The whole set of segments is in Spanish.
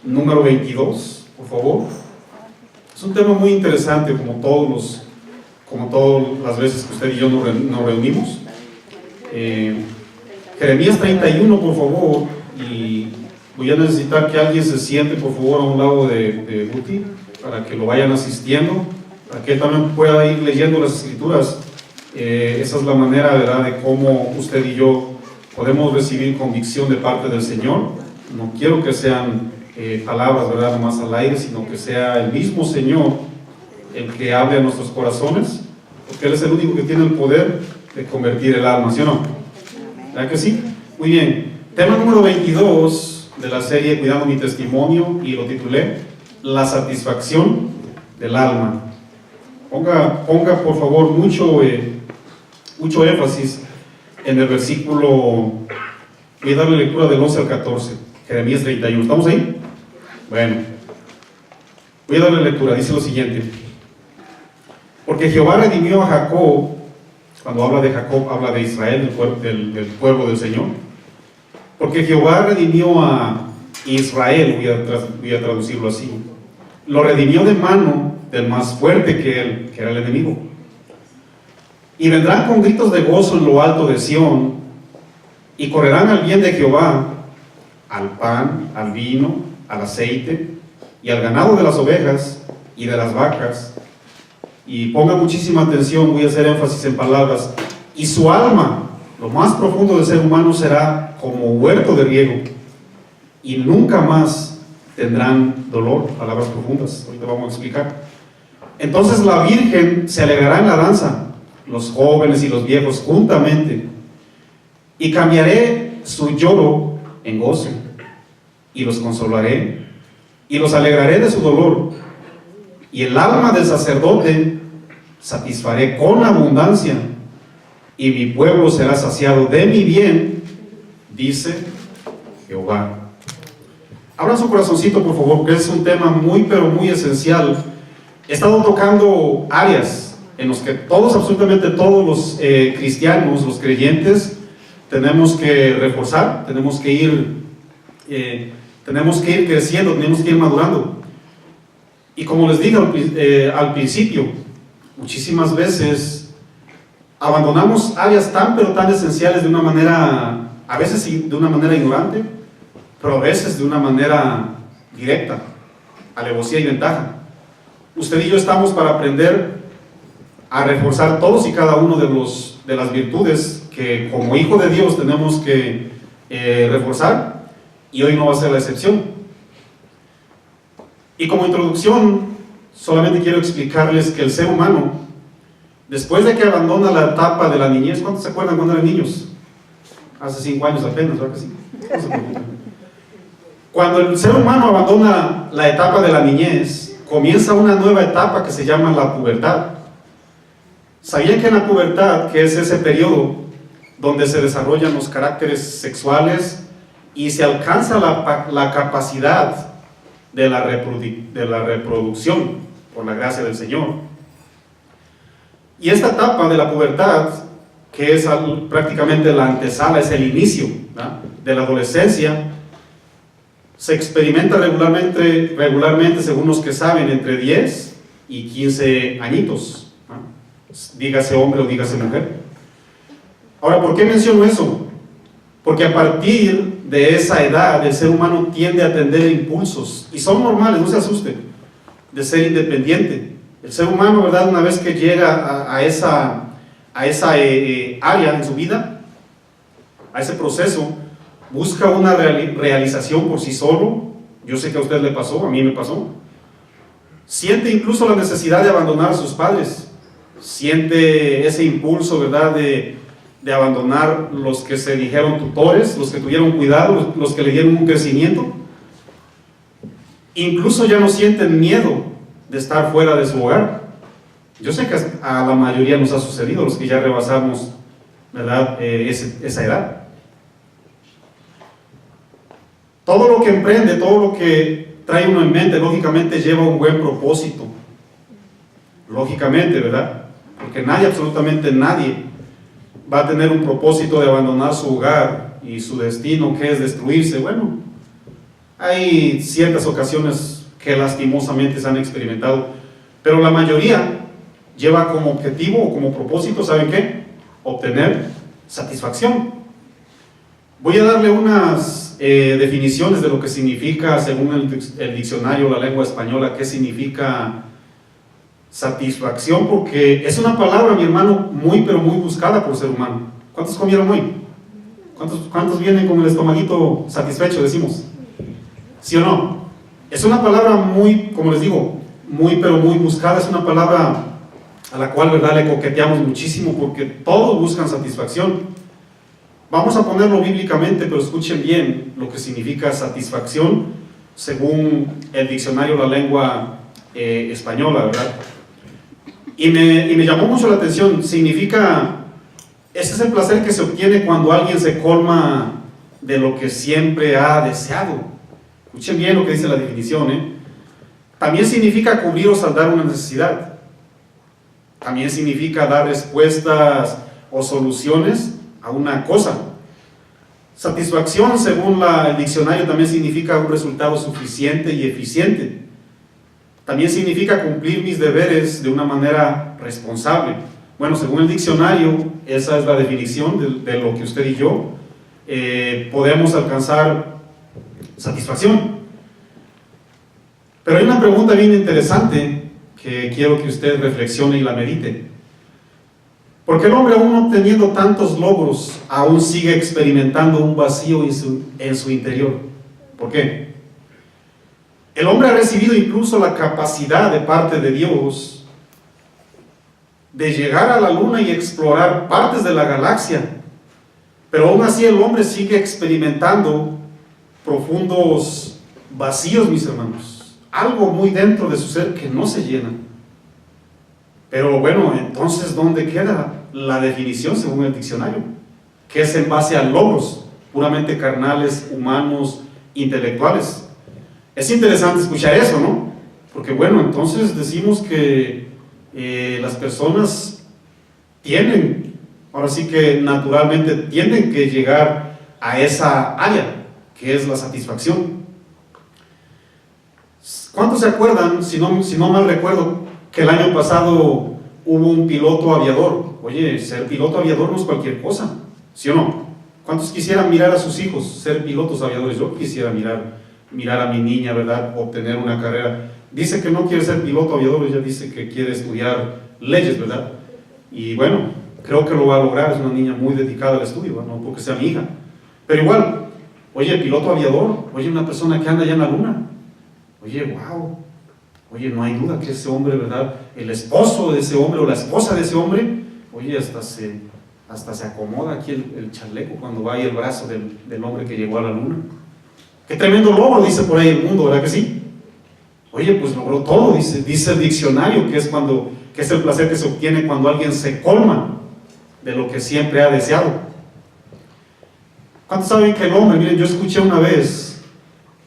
número 22, por favor. Es un tema muy interesante, como todas las veces que usted y yo nos reunimos. Jeremías 31, por favor, y voy a necesitar que alguien se siente, por favor, a un lado de Guti, para que lo vayan asistiendo, para que él también pueda ir leyendo las escrituras. Esa es la manera, ¿verdad?, de cómo usted y yo podemos recibir convicción de parte del Señor. No quiero que sean palabras, ¿verdad?, nomás al aire, sino que sea el mismo Señor el que hable a nuestros corazones, porque Él es el único que tiene el poder de convertir el alma, ¿sí o no? ¿Verdad que sí? Muy bien. Tema número 22 de la serie Cuidando mi Testimonio, y lo titulé La satisfacción del alma. Ponga por favor mucho énfasis en el versículo. Voy a darle lectura del 11 al 14, Jeremías 31. ¿Estamos ahí? Bueno, voy a darle lectura. Dice lo siguiente: porque Jehová redimió a Jacob. Cuando habla de Jacob, habla de Israel, del pueblo del Señor. Porque Jehová redimió a Israel, voy a traducirlo así. Lo redimió de mano del más fuerte que él, que era el enemigo. Y vendrán con gritos de gozo en lo alto de Sión, y correrán al bien de Jehová, al pan, al vino, al aceite, y al ganado de las ovejas y de las vacas. Y ponga muchísima atención, voy a hacer énfasis en palabras. Y su alma, lo más profundo del ser humano, será como huerto de riego, y nunca más tendrán dolor. Palabras profundas, ahorita vamos a explicar. Entonces la Virgen se alegrará en la danza, los jóvenes y los viejos juntamente, y cambiaré su lloro en gozo, y los consolaré, y los alegraré de su dolor, y el alma del sacerdote satisfaré con abundancia, y mi pueblo será saciado de mi bien, dice Jehová. Abran su corazoncito, por favor, porque es un tema muy, pero muy esencial. He estado tocando áreas en las que absolutamente todos los cristianos, los creyentes, tenemos que reforzar, tenemos que ir creciendo, tenemos que ir madurando. Y como les dije al principio, muchísimas veces abandonamos áreas tan pero tan esenciales de una manera, a veces de una manera ignorante, pero a veces de una manera directa, alevosía y ventaja. Usted y yo estamos para aprender a reforzar todos y cada uno de las virtudes que como hijo de Dios tenemos que reforzar, y hoy no va a ser la excepción. Y como introducción, solamente quiero explicarles que el ser humano, después de que abandona la etapa de la niñez, ¿cuántos se acuerdan cuando eran niños? Hace 5 años apenas, ¿verdad que sí? No se preocupen. Cuando el ser humano abandona la etapa de la niñez, comienza una nueva etapa que se llama la pubertad. ¿Sabían que en la pubertad, que es ese periodo donde se desarrollan los caracteres sexuales y se alcanza la capacidad de la reproducción por la gracia del Señor? Y esta etapa de la pubertad, que es prácticamente la antesala, es el inicio, ¿no?, de la adolescencia, se experimenta regularmente, según los que saben, entre 10 y 15 añitos, ¿no?, dígase hombre o dígase mujer. Ahora, ¿por qué menciono eso? Porque a partir de esa edad el ser humano tiende a tener impulsos, y son normales, no se asusten, de ser independiente. El ser humano, ¿verdad?, una vez que llega a esa área en su vida, a ese proceso, busca una realización por sí solo. Yo sé que a usted le pasó, a mí me pasó. Siente incluso la necesidad de abandonar a sus padres, siente ese impulso, ¿verdad?, de abandonar los que se dijeron tutores, los que tuvieron cuidado, los que le dieron un crecimiento. Incluso ya no sienten miedo de estar fuera de su hogar. Yo sé que a la mayoría nos ha sucedido, los que ya rebasamos, ¿verdad?, esa edad. Todo lo que emprende, todo lo que trae uno en mente, lógicamente lleva un buen propósito. Lógicamente, ¿verdad? Porque nadie, absolutamente nadie, va a tener un propósito de abandonar su hogar y su destino, que es destruirse. Bueno, Hay ciertas ocasiones que lastimosamente se han experimentado, pero la mayoría lleva como objetivo o como propósito, ¿saben qué? Obtener satisfacción. Voy a darle unas definiciones de lo que significa, según el diccionario, la lengua española, qué significa satisfacción, porque es una palabra, mi hermano, muy pero muy buscada por el ser humano. ¿Cuántos comieron hoy? ¿Cuántos vienen con el estomaguito satisfecho, decimos? ¿Sí o no? Es una palabra muy, como les digo, muy pero muy buscada, es una palabra a la cual, ¿verdad?, le coqueteamos muchísimo porque todos buscan satisfacción. Vamos a ponerlo bíblicamente, pero escuchen bien lo que significa satisfacción según el diccionario La Lengua Española, ¿verdad? Y me llamó mucho la atención. Significa, ese es el placer que se obtiene cuando alguien se colma de lo que siempre ha deseado. Escuchen bien lo que dice la definición, ¿eh? También significa cubrir o saldar una necesidad. También significa dar respuestas o soluciones a una cosa. Satisfacción, según el diccionario, también significa un resultado suficiente y eficiente. También significa cumplir mis deberes de una manera responsable. Bueno, según el diccionario, esa es la definición de lo que usted y yo podemos alcanzar satisfacción. Pero hay una pregunta bien interesante que quiero que usted reflexione y la medite. ¿Por qué el hombre, aún obteniendo tantos logros, aún sigue experimentando un vacío en su interior? ¿Por qué? El hombre ha recibido incluso la capacidad de parte de Dios de llegar a la luna y explorar partes de la galaxia, pero aún así el hombre sigue experimentando profundos vacíos, mis hermanos, algo muy dentro de su ser que no se llena. Pero bueno, entonces, ¿dónde queda la definición según el diccionario? Que es en base a logros puramente carnales, humanos, intelectuales. Es interesante escuchar eso, ¿no? Porque bueno, entonces decimos que las personas tienen, ahora sí que naturalmente tienen que llegar a esa área, que es la satisfacción. ¿Cuántos se acuerdan, si no mal recuerdo, que el año pasado hubo un piloto aviador? Oye, ser piloto aviador no es cualquier cosa, ¿sí o no? ¿Cuántos quisieran mirar a sus hijos ser pilotos aviadores? Yo quisiera mirar a mi niña, ¿verdad?, obtener una carrera. Dice que no quiere ser piloto aviador, ella dice que quiere estudiar leyes, ¿verdad? Y bueno, creo que lo va a lograr, es una niña muy dedicada al estudio, ¿verdad? No porque sea mi hija. Pero igual, oye, piloto aviador, oye, una persona que anda allá en la luna, oye, wow, oye, no hay duda que ese hombre, ¿verdad?, el esposo de ese hombre o la esposa de ese hombre, oye, hasta se acomoda aquí el chaleco cuando va ahí el brazo del hombre que llegó a la luna. Qué tremendo logro, dice por ahí el mundo, ¿verdad que sí? Oye, pues logró todo, dice el diccionario, que es el placer que se obtiene cuando alguien se colma de lo que siempre ha deseado. ¿Cuántos saben que el hombre? Miren, yo escuché una vez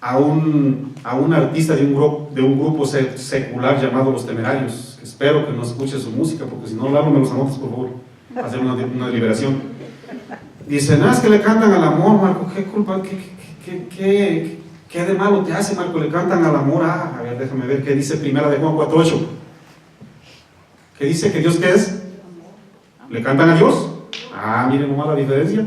a un artista de un grupo secular llamado Los Temerarios, que espero que no escuche su música, porque si no, Lalo, me los anotas, por favor, hacer una liberación. Dice, nada, es que le cantan al amor, Marco, ¿qué culpa? ¿Qué de malo te hace, Marco? Le cantan al amor. A ver, déjame ver qué dice Primera de Juan 4:8. ¿Qué dice que Dios qué es? ¿Le cantan a Dios? Miren nomás la diferencia.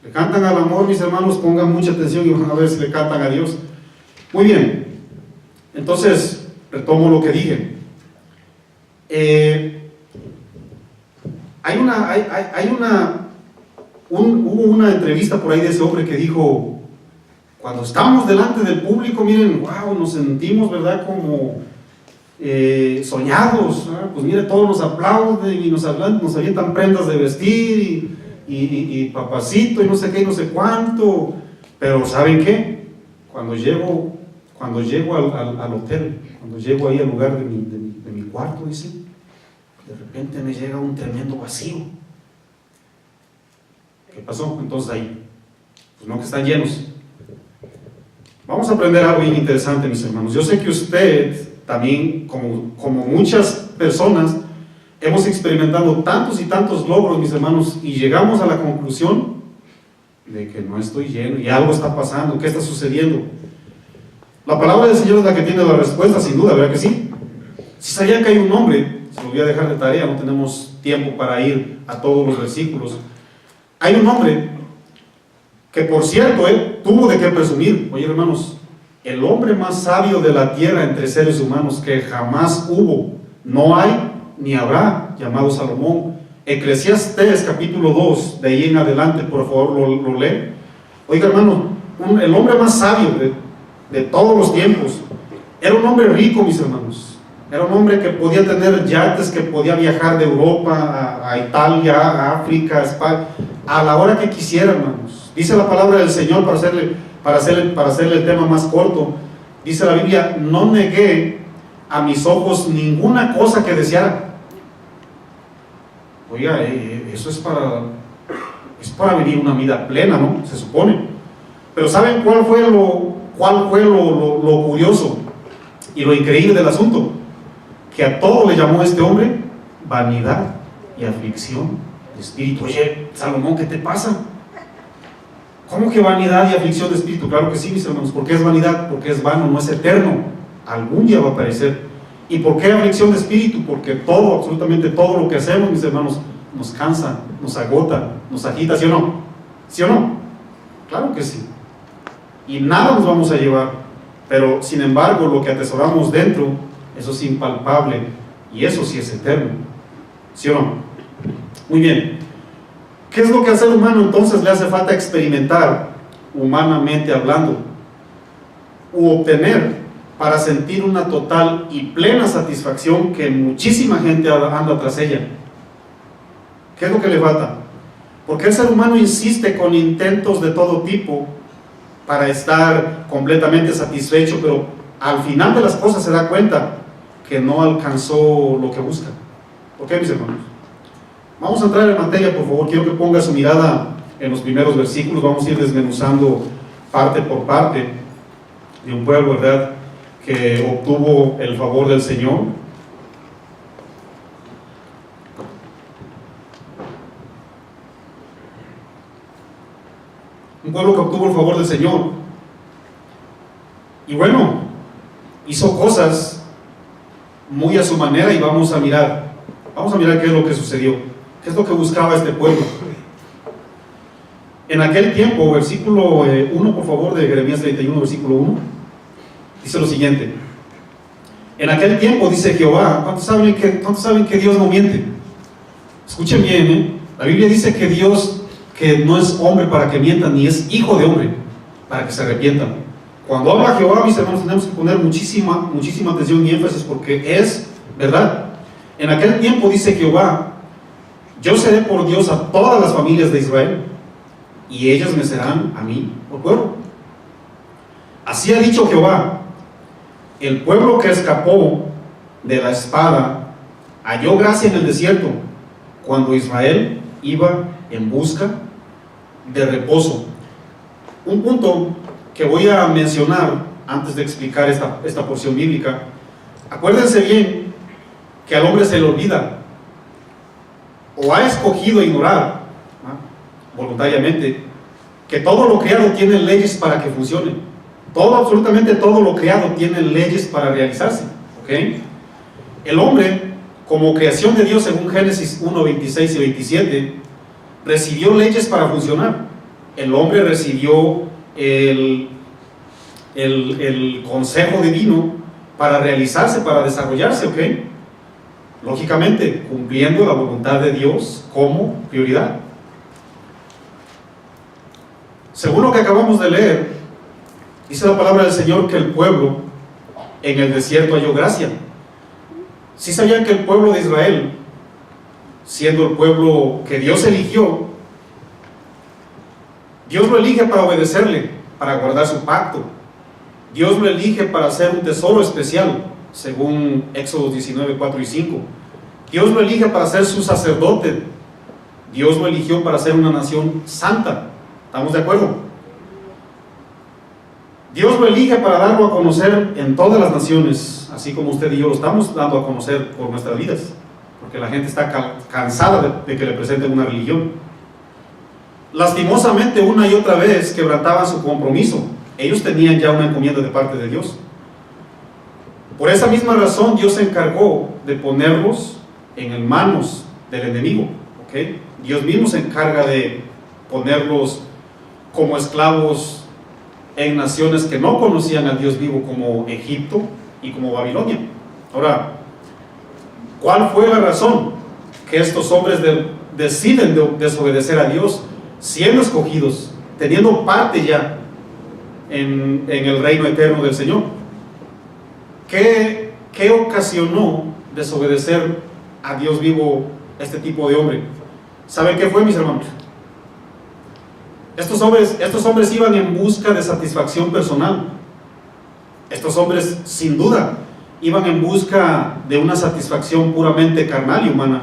Le cantan al amor, mis hermanos, pongan mucha atención y van a ver si le cantan a Dios. Muy bien, entonces retomo lo que dije. Hubo una entrevista por ahí de ese hombre que dijo: cuando estamos delante del público, miren, wow, nos sentimos, ¿verdad?, como soñados, ¿verdad? Pues mire, todos nos aplauden y nos avientan prendas de vestir y papacito y no sé qué y no sé cuánto. Pero ¿saben qué? Cuando llego al hotel, cuando llego ahí al lugar de mi cuarto, dice, de repente me llega un tremendo vacío. ¿Qué pasó? Entonces ahí, pues no, que están llenos. Vamos a aprender algo bien interesante, mis hermanos. Yo sé que usted también, como muchas personas, hemos experimentado tantos y tantos logros, mis hermanos, y llegamos a la conclusión de que no estoy lleno y algo está pasando. ¿Qué está sucediendo? La palabra del Señor es la que tiene la respuesta, sin duda, ¿verdad que sí? Si sabían que hay un nombre, se lo voy a dejar de tarea, no tenemos tiempo para ir a todos los versículos. Hay un hombre que, por cierto, tuvo de qué presumir. Oye, hermanos, el hombre más sabio de la tierra entre seres humanos que jamás hubo, no hay ni habrá, llamado Salomón. Eclesiastés capítulo 2, de ahí en adelante, por favor lo lee. Oiga, hermano, el hombre más sabio de todos los tiempos, era un hombre rico, mis hermanos. Era un hombre que podía tener yates, que podía viajar de Europa a Italia, a África, a España, a la hora que quisiera, hermanos. Dice la palabra del Señor, para hacerle el tema más corto, dice la Biblia: no negué a mis ojos ninguna cosa que deseara. Oiga, eso es para vivir una vida plena, ¿no? Se supone. Pero ¿saben cuál fue lo curioso y lo increíble del asunto? Que a todo le llamó este hombre vanidad y aflicción de espíritu. Oye, Salomón, ¿qué te pasa? ¿Cómo que vanidad y aflicción de espíritu? Claro que sí, mis hermanos. ¿Por qué es vanidad? Porque es vano, no es eterno. Algún día va a aparecer. ¿Y por qué aflicción de espíritu? Porque todo, absolutamente todo lo que hacemos, mis hermanos, nos cansa, nos agota, nos agita, ¿sí o no? ¿Sí o no? Claro que sí. Y nada nos vamos a llevar. Pero, sin embargo, lo que atesoramos dentro, eso es impalpable, y eso sí es eterno. ¿Sí o no? Muy bien. ¿Qué es lo que al ser humano entonces le hace falta experimentar, humanamente hablando, u obtener para sentir una total y plena satisfacción que muchísima gente anda tras ella? ¿Qué es lo que le falta? Porque el ser humano insiste con intentos de todo tipo para estar completamente satisfecho, pero al final de las cosas se da cuenta que no alcanzó lo que busca. ¿Por qué, mis hermanos? Vamos a entrar en materia, por favor. Quiero que ponga su mirada en los primeros versículos. Vamos a ir desmenuzando parte por parte de un pueblo, ¿verdad?, que obtuvo el favor del Señor. Un pueblo que obtuvo el favor del Señor. Y bueno, hizo cosas muy a su manera, y vamos a mirar qué es lo que sucedió, qué es lo que buscaba este pueblo. En aquel tiempo, versículo 1, por favor, de Jeremías 31, versículo 1, dice lo siguiente: en aquel tiempo, dice Jehová. ¿Cuántos saben que Dios no miente? Escuchen bien, la Biblia dice que Dios, que no es hombre para que mienta, ni es hijo de hombre para que se arrepienta. Cuando habla Jehová, mis hermanos, tenemos que poner muchísima atención y énfasis, porque es verdad. En aquel tiempo, dice Jehová, yo seré por Dios a todas las familias de Israel, y ellas me serán a mí por pueblo. Así ha dicho Jehová: el pueblo que escapó de la espada halló gracia en el desierto, cuando Israel iba en busca de reposo. Un punto que voy a mencionar antes de explicar esta porción bíblica. Acuérdense bien que al hombre se le olvida, o ha escogido ignorar, voluntariamente, que todo lo creado tiene leyes para que funcione. Absolutamente todo lo creado tiene leyes para realizarse, ¿ok? El hombre, como creación de Dios, según Génesis 1, 26 y 27, recibió leyes para funcionar. El hombre recibió el consejo divino para realizarse, para desarrollarse, ¿ok? Lógicamente, cumpliendo la voluntad de Dios como prioridad. Según lo que acabamos de leer, dice la palabra del Señor que el pueblo en el desierto halló gracia. ¿Sí sabían que el pueblo de Israel, siendo el pueblo que Dios eligió, Dios lo elige para obedecerle, para guardar su pacto? Dios lo elige para ser un tesoro especial, según Éxodo 19, 4 y 5. Dios lo elige para ser su sacerdote. Dios lo eligió para ser una nación santa. ¿Estamos de acuerdo? Dios lo elige para darlo a conocer en todas las naciones, así como usted y yo lo estamos dando a conocer por nuestras vidas, porque la gente está cansada de que le presenten una religión. Lastimosamente, una y otra vez quebrantaban su compromiso ellos tenían ya una encomienda de parte de Dios. Por esa misma razón Dios se encargó de ponerlos en manos del enemigo, ¿ok? Dios mismo se encarga de ponerlos como esclavos en naciones que no conocían al Dios vivo, como Egipto y como Babilonia. Ahora, ¿cuál fue la razón que estos hombres deciden desobedecer a Dios, siendo escogidos, teniendo parte ya en el reino eterno del Señor? ¿Qué ocasionó desobedecer a Dios vivo este tipo de hombre? ¿Saben qué fue, mis hermanos? Estos hombres iban en busca de satisfacción personal. Estos hombres, sin duda, iban en busca de una satisfacción puramente carnal y humana.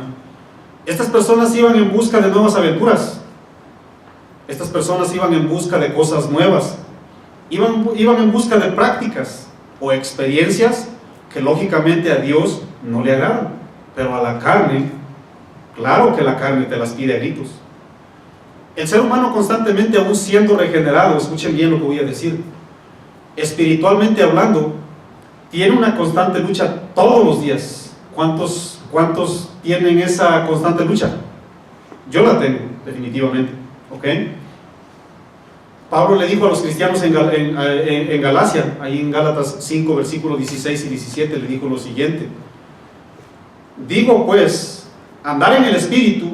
Estas personas iban en busca de nuevas aventuras. Estas personas iban en busca de cosas nuevas. Iban en busca de prácticas o experiencias que lógicamente a Dios no le agradan. Pero a la carne, claro que la carne te las pide a gritos. El ser humano constantemente, aún siendo regenerado, escuchen bien lo que voy a decir, espiritualmente hablando, tiene una constante lucha todos los días. ¿Cuántos tienen esa constante lucha? Yo la tengo, definitivamente, ¿ok? Pablo le dijo a los cristianos en Galacia, ahí en Gálatas 5, versículos 16 y 17, le dijo lo siguiente: digo pues, andar en el Espíritu,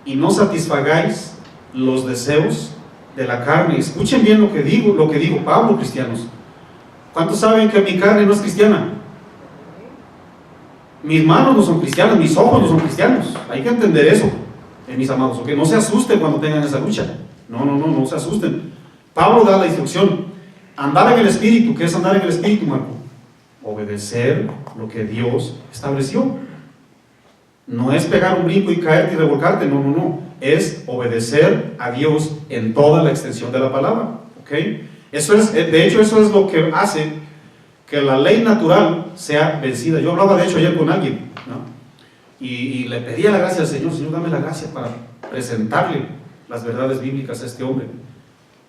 y no satisfagáis los deseos de la carne. Escuchen bien lo que digo Pablo, cristianos. ¿Cuántos saben que mi carne no es cristiana? Mis manos no son cristianas, mis ojos no son cristianos. Hay que entender eso, mis amados, ¿ok? No se asusten cuando tengan esa lucha. No se asusten. Pablo da la instrucción: andar en el Espíritu. ¿Qué es andar en el Espíritu, Marco? Obedecer lo que Dios estableció. No es pegar un brinco y caerte y revolcarte, no. Es obedecer a Dios en toda la extensión de la palabra, ¿ok? De hecho, eso es lo que hace que la ley natural sea vencida. Yo hablaba de hecho ayer con alguien, ¿no? Y le pedía la gracia al Señor: Señor, dame la gracia para presentarle las verdades bíblicas a este hombre.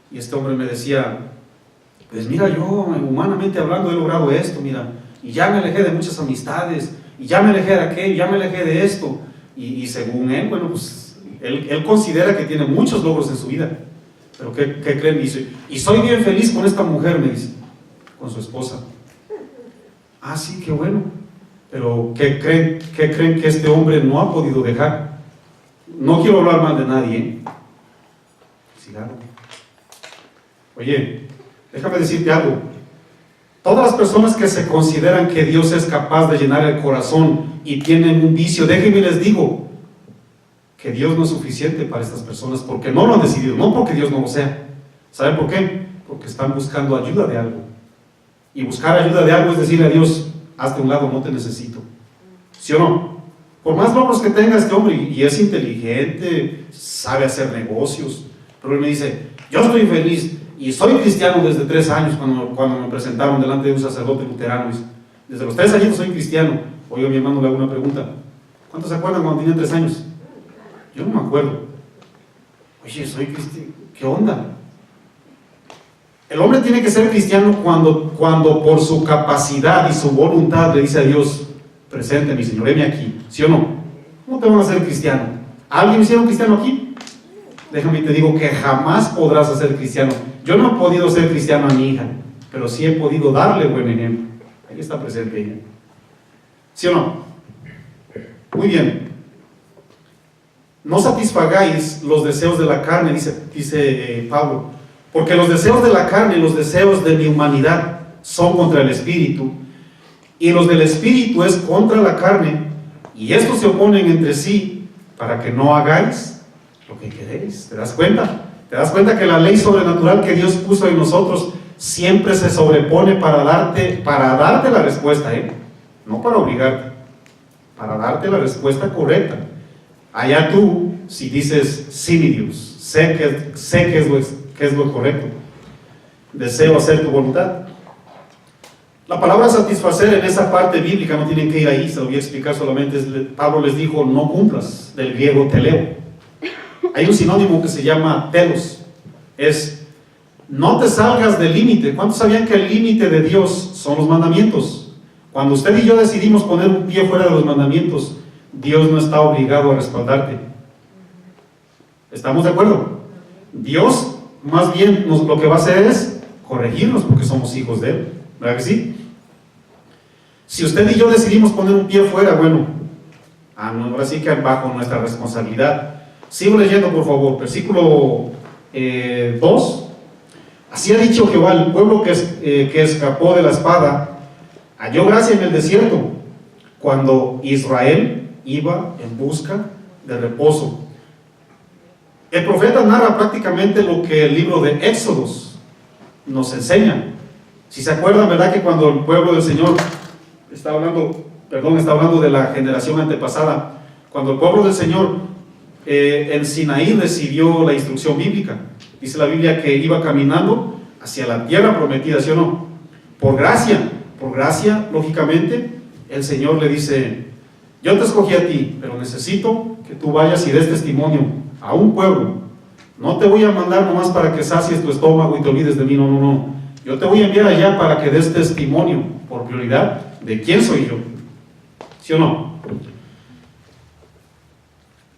Y este hombre me decía: pues mira, yo humanamente hablando he logrado esto, mira, y ya me alejé de muchas amistades, y ya me alejé de aquello, ya me alejé de esto. Y según él, bueno, pues él considera que tiene muchos logros en su vida. Pero ¿qué creen? Dice: y soy bien feliz con esta mujer, me dice, con su esposa. Ah, sí, qué bueno. Pero ¿qué creen que este hombre no ha podido dejar? No quiero hablar mal de nadie, ¿eh? Cigarro. Oye, déjame decirte algo. Todas las personas que se consideran que Dios es capaz de llenar el corazón y tienen un vicio, déjenme les digo que Dios no es suficiente para estas personas, porque no lo han decidido, no porque Dios no lo sea. ¿Saben por qué? Porque están buscando ayuda de algo. Y buscar ayuda de algo es decirle a Dios: hazte a un lado, no te necesito. ¿Sí o no? Por más logros que tenga este hombre, y es inteligente, sabe hacer negocios, pero él me dice: yo estoy feliz y soy cristiano desde 3 años, cuando me presentaron delante de un sacerdote luterano. Desde los 3 años soy cristiano. Oiga, mi hermano, le hago una pregunta: ¿cuántos se acuerdan cuando tenían 3 años? Yo no me acuerdo. Oye, soy cristiano. ¿Qué onda? El hombre tiene que ser cristiano cuando por su capacidad y su voluntad le dice a Dios: presente, mi Señor, heme aquí. ¿Sí o no? ¿Cómo te van a hacer cristiano? ¿Alguien hicieron cristiano aquí? Déjame te digo que jamás podrás hacer cristiano. Yo no he podido ser cristiano a mi hija, pero sí he podido darle buen ejemplo. Ahí está presente ella. ¿Sí o no? Muy bien. No satisfagáis los deseos de la carne, dice Pablo, porque los deseos de la carne y los deseos de mi humanidad son contra el Espíritu, y los del Espíritu es contra la carne, y estos se oponen entre sí para que no hagáis lo que queréis. ¿Te das cuenta? ¿Te das cuenta que la ley sobrenatural que Dios puso en nosotros siempre se sobrepone para darte la respuesta, no para obligarte, para darte la respuesta correcta? Allá tú, si dices: sí, mi Dios, sé que es lo correcto, deseo hacer tu voluntad. La palabra satisfacer en esa parte bíblica, no tienen que ir ahí, se lo voy a explicar solamente. Pablo les dijo: no cumplas, del griego teleo. Hay un sinónimo que se llama telos, es no te salgas del límite. ¿Cuántos sabían que el límite de Dios son los mandamientos? Cuando usted y yo decidimos poner un pie fuera de los mandamientos, Dios no está obligado a respaldarte. ¿Estamos de acuerdo? Dios más bien lo que va a hacer es corregirnos porque somos hijos de Él. ¿Verdad que sí? Si usted y yo decidimos poner un pie fuera, bueno, ahora sí que bajo nuestra responsabilidad. Sigo leyendo, por favor, versículo 2. Así ha dicho Jehová: el pueblo que escapó de la espada halló gracia en el desierto, cuando Israel iba en busca de reposo. El profeta narra prácticamente lo que el libro de Éxodos nos enseña. Si se acuerdan, ¿verdad? Que cuando el pueblo del Señor está hablando de la generación antepasada, cuando el pueblo del Señor en Sinaí recibió la instrucción bíblica, dice la Biblia que iba caminando hacia la tierra prometida, ¿sí o no? Por gracia, lógicamente, el Señor le dice: yo te escogí a ti, pero necesito que tú vayas y des testimonio a un pueblo. No te voy a mandar nomás para que sacies tu estómago y te olvides de mí, no. Yo te voy a enviar allá para que des testimonio, por prioridad, de quién soy yo. ¿Sí o no?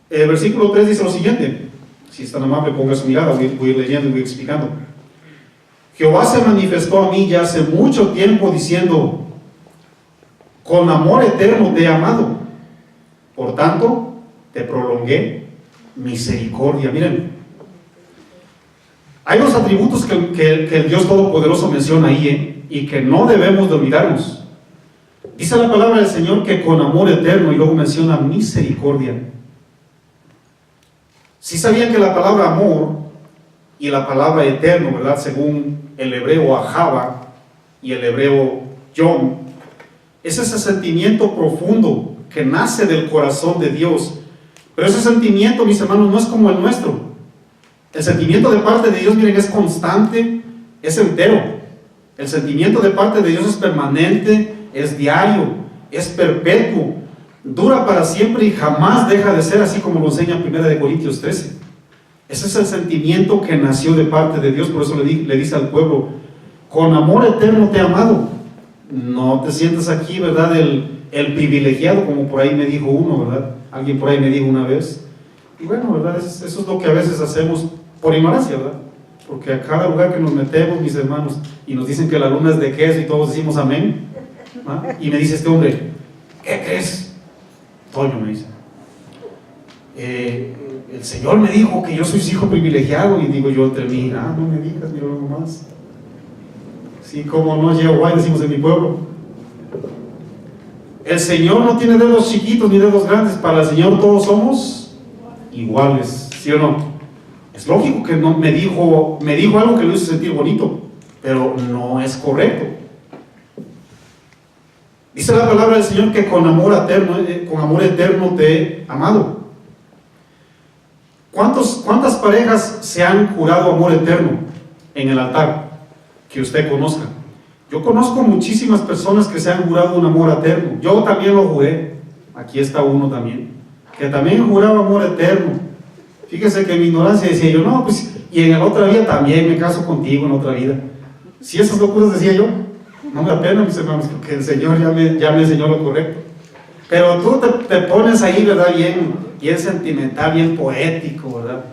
El versículo 3 dice lo siguiente. Si es tan amable, ponga su mirada, voy a ir leyendo y voy explicando. Jehová se manifestó a mí ya hace mucho tiempo diciendo: con amor eterno te he amado, por tanto te prolongué misericordia. Miren, hay dos atributos que el Dios Todopoderoso menciona ahí, y que no debemos de olvidarnos. Dice la palabra del Señor que con amor eterno, y luego menciona misericordia. Si sabían que la palabra amor y la palabra eterno, ¿verdad?, según el hebreo ahava y el hebreo yom, es ese sentimiento profundo que nace del corazón de Dios. Pero ese sentimiento, mis hermanos, no es como el nuestro. El sentimiento de parte de Dios, miren, es constante, es entero. El sentimiento de parte de Dios es permanente, es diario, es perpetuo, dura para siempre y jamás deja de ser, así como lo enseña 1 Corintios 13. Ese es el sentimiento que nació de parte de Dios. Por eso le dice al pueblo: con amor eterno te he amado. No te sientas aquí, ¿verdad?, el privilegiado, como por ahí me dijo uno, ¿verdad? Alguien por ahí me dijo una vez. Y bueno, ¿verdad? Eso es lo que a veces hacemos por ignorancia, ¿verdad? Porque a cada lugar que nos metemos, mis hermanos, y nos dicen que la luna es de queso y todos decimos amén, ¿ah? Y me dice este hombre: ¿qué crees? Toño, me dice, el Señor me dijo que yo soy su hijo privilegiado. Y digo yo entre mí: no me digas, mira nomás. Sí, como no, Jehová, decimos en mi pueblo. El Señor no tiene dedos chiquitos ni dedos grandes. Para el Señor todos somos iguales, ¿sí o no? Es lógico que no me dijo algo que lo hizo sentir bonito, pero no es correcto. Dice la palabra del Señor que con amor eterno te he amado. ¿Cuántas parejas se han jurado amor eterno en el altar que usted conozca? Yo conozco muchísimas personas que se han jurado un amor eterno. Yo también lo juré. Aquí está uno también, que también juraba amor eterno. Fíjese que en mi ignorancia decía yo: no, pues, y en la otra vida también me caso contigo, en otra vida. Si esas locuras decía yo, no me da pena, mis hermanos, porque el Señor ya me enseñó lo correcto. Pero tú te pones ahí, ¿verdad?, bien sentimental, bien poético, ¿verdad?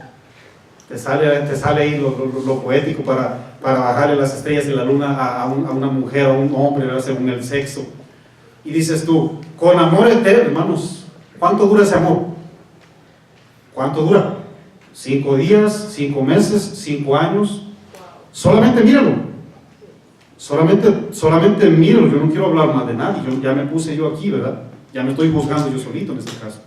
Te sale ahí lo poético para bajarle las estrellas y la luna a una mujer, a un hombre, ¿verdad?, según el sexo. Y dices tú: con amor eterno, hermanos, ¿cuánto dura ese amor? ¿Cuánto dura? 5 días, 5 meses, 5 años. Solamente míralo. Solamente míralo. Yo no quiero hablar más de nadie. Ya me puse yo aquí, ¿verdad? Ya me estoy juzgando yo solito en este caso.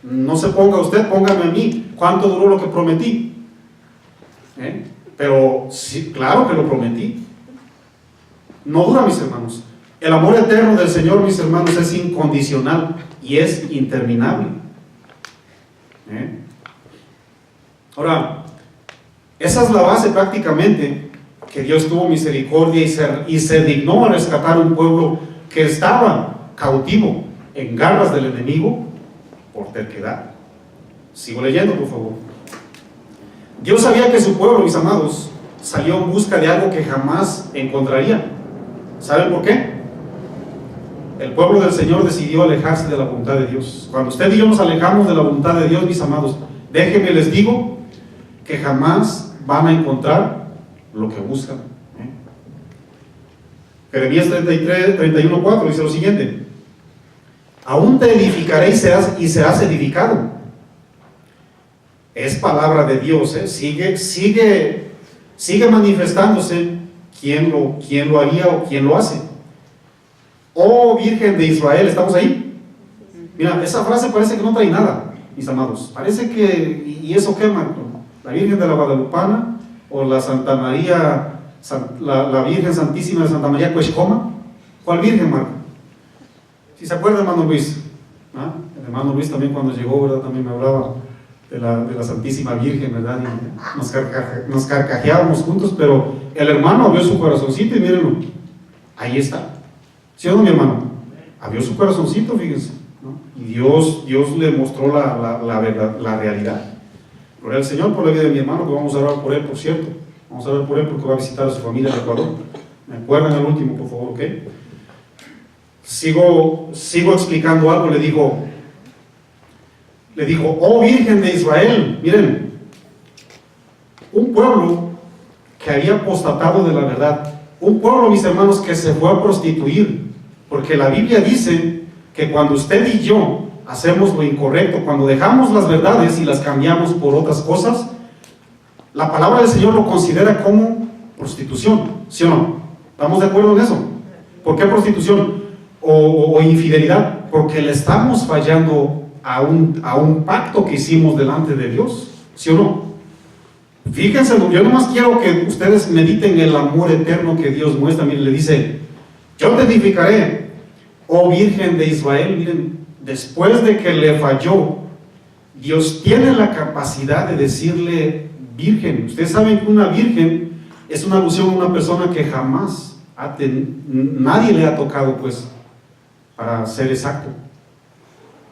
No se ponga usted, póngame a mí. ¿Cuánto duró lo que prometí? Pero sí, claro que lo prometí. No dura, mis hermanos. El amor eterno del Señor, mis hermanos, es incondicional y es interminable. Ahora, esa es la base prácticamente, que Dios tuvo misericordia y se dignó a rescatar un pueblo que estaba cautivo en garras del enemigo por terquedad. Sigo leyendo, por favor. Dios sabía que su pueblo, mis amados, salió en busca de algo que jamás encontraría. ¿Saben por qué? El pueblo del Señor decidió alejarse de la voluntad de Dios. Cuando usted y yo nos alejamos de la voluntad de Dios, mis amados, déjenme les digo que jamás van a encontrar lo que buscan. Jeremías 31:4 dice lo siguiente: aún te edificaré y serás edificado. Es palabra de Dios, sigue manifestándose quién lo haría o quién lo hace. Oh Virgen de Israel, ¿estamos ahí? Mira, esa frase parece que no trae nada, mis amados. Parece que, ¿y eso qué, Marco? ¿La Virgen de la Guadalupana? ¿O la Santa María, la Virgen Santísima de Santa María Cuexcoma? ¿Cuál Virgen, Marco? Si se acuerda, hermano Luis. ¿Ah? El hermano Luis también cuando llegó, ¿verdad? También me hablaba de la Santísima Virgen, ¿verdad? Y nos carcajeábamos juntos, pero el hermano abrió su corazoncito y mírenlo, ahí está. ¿Sí o no, mi hermano? Abrió su corazoncito, fíjense, ¿no? Y Dios le mostró la verdad, la realidad. Gloria al Señor por la vida de mi hermano, que vamos a orar por él, por cierto. Vamos a orar por él porque va a visitar a su familia en Ecuador. ¿Me acuerdan al último, por favor, ok? Sigo explicando algo. Le dijo, oh Virgen de Israel, miren, un pueblo que había apostatado de la verdad, un pueblo, mis hermanos, que se fue a prostituir, porque la Biblia dice que cuando usted y yo hacemos lo incorrecto, cuando dejamos las verdades y las cambiamos por otras cosas, la palabra del Señor lo considera como prostitución, ¿sí o no? ¿Estamos de acuerdo en eso? ¿Por qué prostitución o infidelidad? Porque le estamos fallando a un pacto que hicimos delante de Dios, ¿sí o no? Fíjense, yo nomás quiero que ustedes mediten el amor eterno que Dios muestra. Miren, le dice, yo te edificaré, oh Virgen de Israel. Miren, después de que le falló, Dios tiene la capacidad de decirle virgen. Ustedes saben que una virgen es una alusión a una persona que jamás nadie le ha tocado, pues, para ser exacto.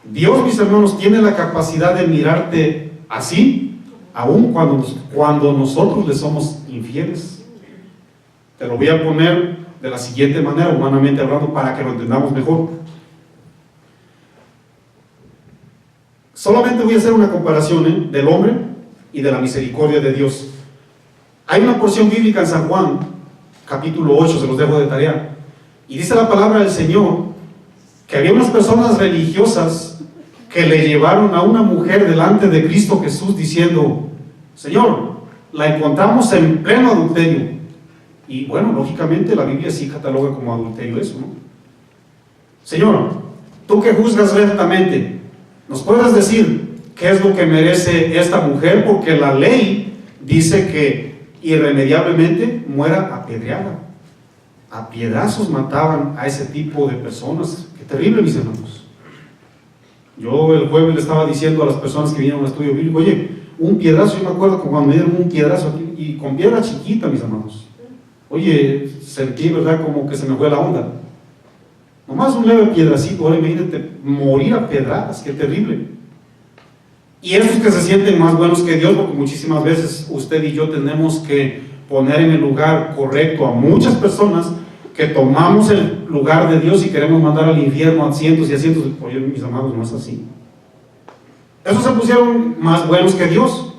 Dios, mis hermanos, tiene la capacidad de mirarte así, aun cuando nosotros le somos infieles. Te lo voy a poner de la siguiente manera, humanamente hablando, para que lo entendamos mejor. Solamente voy a hacer una comparación del hombre y de la misericordia de Dios. Hay una porción bíblica en San Juan, capítulo 8, se los dejo de tarea, y dice la palabra del Señor que había unas personas religiosas que le llevaron a una mujer delante de Cristo Jesús diciendo, Señor, la encontramos en pleno adulterio. Y bueno, lógicamente la Biblia sí cataloga como adulterio eso, ¿no? Señor, tú que juzgas rectamente, ¿nos puedes decir qué es lo que merece esta mujer? Porque la ley dice que irremediablemente muera apedreada. A piedazos mataban a ese tipo de personas. Qué terrible, mis hermanos. Yo el jueves le estaba diciendo a las personas que vinieron al estudio bíblico, oye, un piedrazo, yo me acuerdo cuando me dieron un piedrazo aquí, y con piedra chiquita, mis hermanos. Oye, sentí, ¿verdad?, como que se me fue la onda. Nomás un leve piedracito, ahora imagínate, morir a pedradas, qué terrible. Y esos que se sienten más buenos que Dios, porque muchísimas veces usted y yo tenemos que poner en el lugar correcto a muchas personas que tomamos el lugar de Dios y queremos mandar al infierno a cientos y a cientos. Oye, mis amados, no es así. Esos se pusieron más buenos que Dios.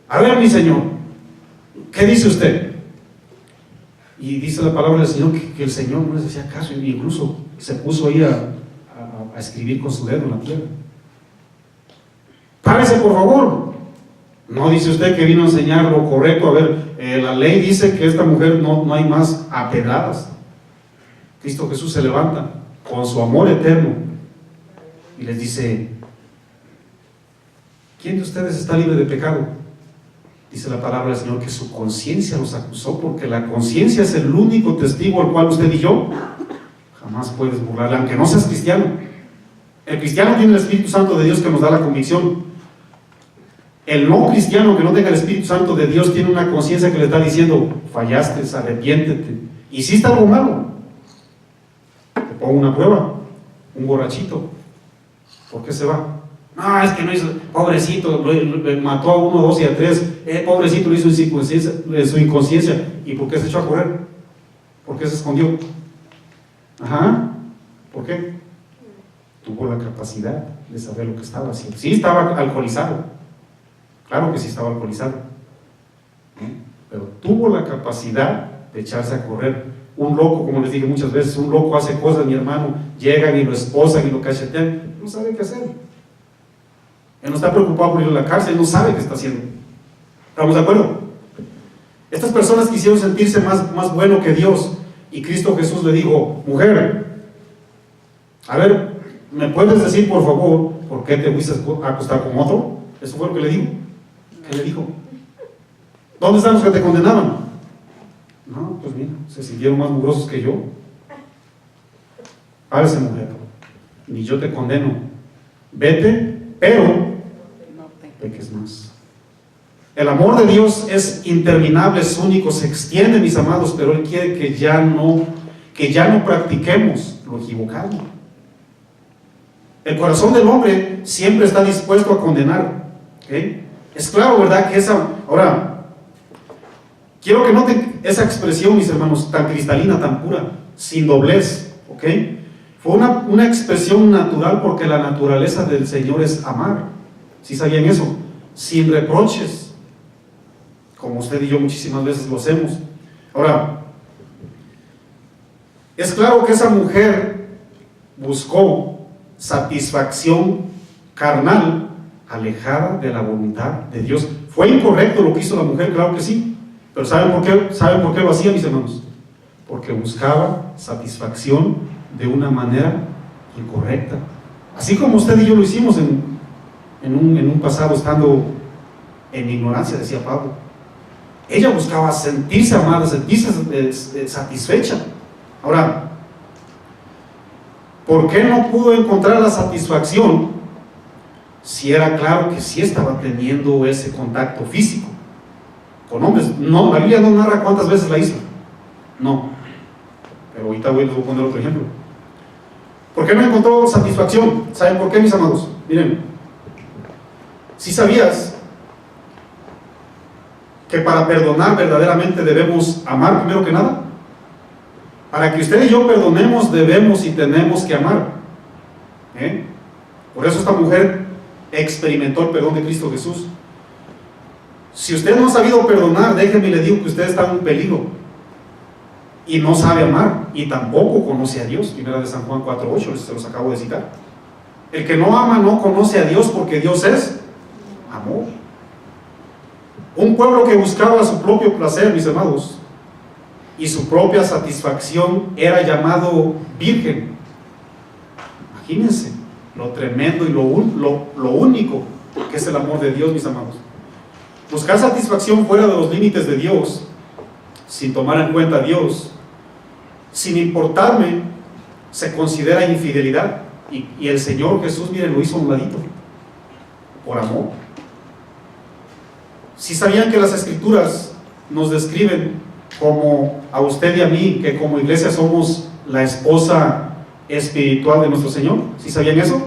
A ver, mi Señor, ¿qué dice usted? Y dice la palabra del Señor que el Señor no les hacía caso, e incluso se puso ahí a escribir con su dedo en la tierra. Párese, por favor. No dice usted que vino a enseñar lo correcto. A ver, la ley dice que esta mujer no hay más apedradas. Cristo Jesús se levanta con su amor eterno y les dice, ¿quién de ustedes está libre de pecado? Dice la palabra del Señor que su conciencia los acusó, porque la conciencia es el único testigo al cual usted y yo jamás puedes burlarle, aunque no seas cristiano. El cristiano tiene el Espíritu Santo de Dios que nos da la convicción. El no cristiano que no tenga el Espíritu Santo de Dios tiene una conciencia que le está diciendo, fallaste, arrepiéntete, hiciste algo malo. Te pongo una prueba, un borrachito, ¿por qué se va? No, es que no hizo, pobrecito, mató a uno, a dos y a tres, pobrecito, lo hizo en su inconsciencia. ¿Y por qué se echó a correr? ¿Por qué se escondió? Ajá, ¿por qué? Tuvo la capacidad de saber lo que estaba haciendo. Sí, estaba alcoholizado, claro que sí estaba alcoholizado, pero tuvo la capacidad de echarse a correr. Un loco, como les dije muchas veces, un loco hace cosas, mi hermano, llegan y lo esposan y lo cachetean, no sabe qué hacer. Él no está preocupado por ir a la cárcel, no sabe qué está haciendo. ¿Estamos de acuerdo? Estas personas quisieron sentirse más bueno que Dios, y Cristo Jesús le dijo: mujer, a ver, ¿me puedes decir por favor por qué te fuiste a acostar con otro? Eso fue lo que le dijo. ¿Qué le dijo? ¿Dónde están los que te condenaban? No, pues mira, se sintieron más mugrosos que yo. Párese, mujer, ni yo te condeno, vete, pero no peques más. El amor de Dios es interminable, es único, se extiende, mis amados, pero Él quiere que ya no practiquemos lo equivocado. El corazón del hombre siempre está dispuesto a condenar, ¿okay? Es claro, ¿verdad? Que ahora, quiero que noten esa expresión, mis hermanos, tan cristalina, tan pura, sin doblez, ¿ok? Fue una expresión natural, porque la naturaleza del Señor es amar. ¿Sí sabían eso? Sin reproches, como usted y yo muchísimas veces lo hacemos. Ahora, es claro que esa mujer buscó satisfacción carnal alejada de la voluntad de Dios. ¿Fue incorrecto lo que hizo la mujer? Claro que sí. Pero ¿saben por qué? ¿Saben por qué lo hacía, mis hermanos? Porque buscaba satisfacción de una manera incorrecta. Así como usted y yo lo hicimos en un pasado, estando en ignorancia, decía Pablo. Ella buscaba sentirse amada, sentirse satisfecha. Ahora, ¿por qué no pudo encontrar la satisfacción si era claro que sí estaba teniendo ese contacto físico con hombres? No, la Biblia no narra cuántas veces la hizo. No. Pero ahorita les voy a poner otro ejemplo. ¿Por qué no encontró satisfacción? ¿Saben por qué, mis amados? Miren, si sabías que para perdonar verdaderamente debemos amar primero que nada. Para que usted y yo perdonemos, debemos y tenemos que amar. Por eso esta mujer experimentó el perdón de Cristo Jesús. Si usted no ha sabido perdonar, déjeme y le digo que usted está en un peligro y no sabe amar, y tampoco conoce a Dios. Primera de San Juan 4:8, se los acabo de citar. El que no ama no conoce a Dios, porque Dios es amor. Un pueblo que buscaba su propio placer, mis amados, y su propia satisfacción, era llamado virgen. Imagínense lo tremendo y lo único que es el amor de Dios, mis amados. Buscar satisfacción fuera de los límites de Dios, sin tomar en cuenta a Dios, sin importarme, se considera infidelidad. Y el Señor Jesús, miren, lo hizo a un ladito, por amor. Si sabían que las Escrituras nos describen como a usted y a mí, que como iglesia somos la esposa espiritual de nuestro Señor. ¿Sí sabían eso?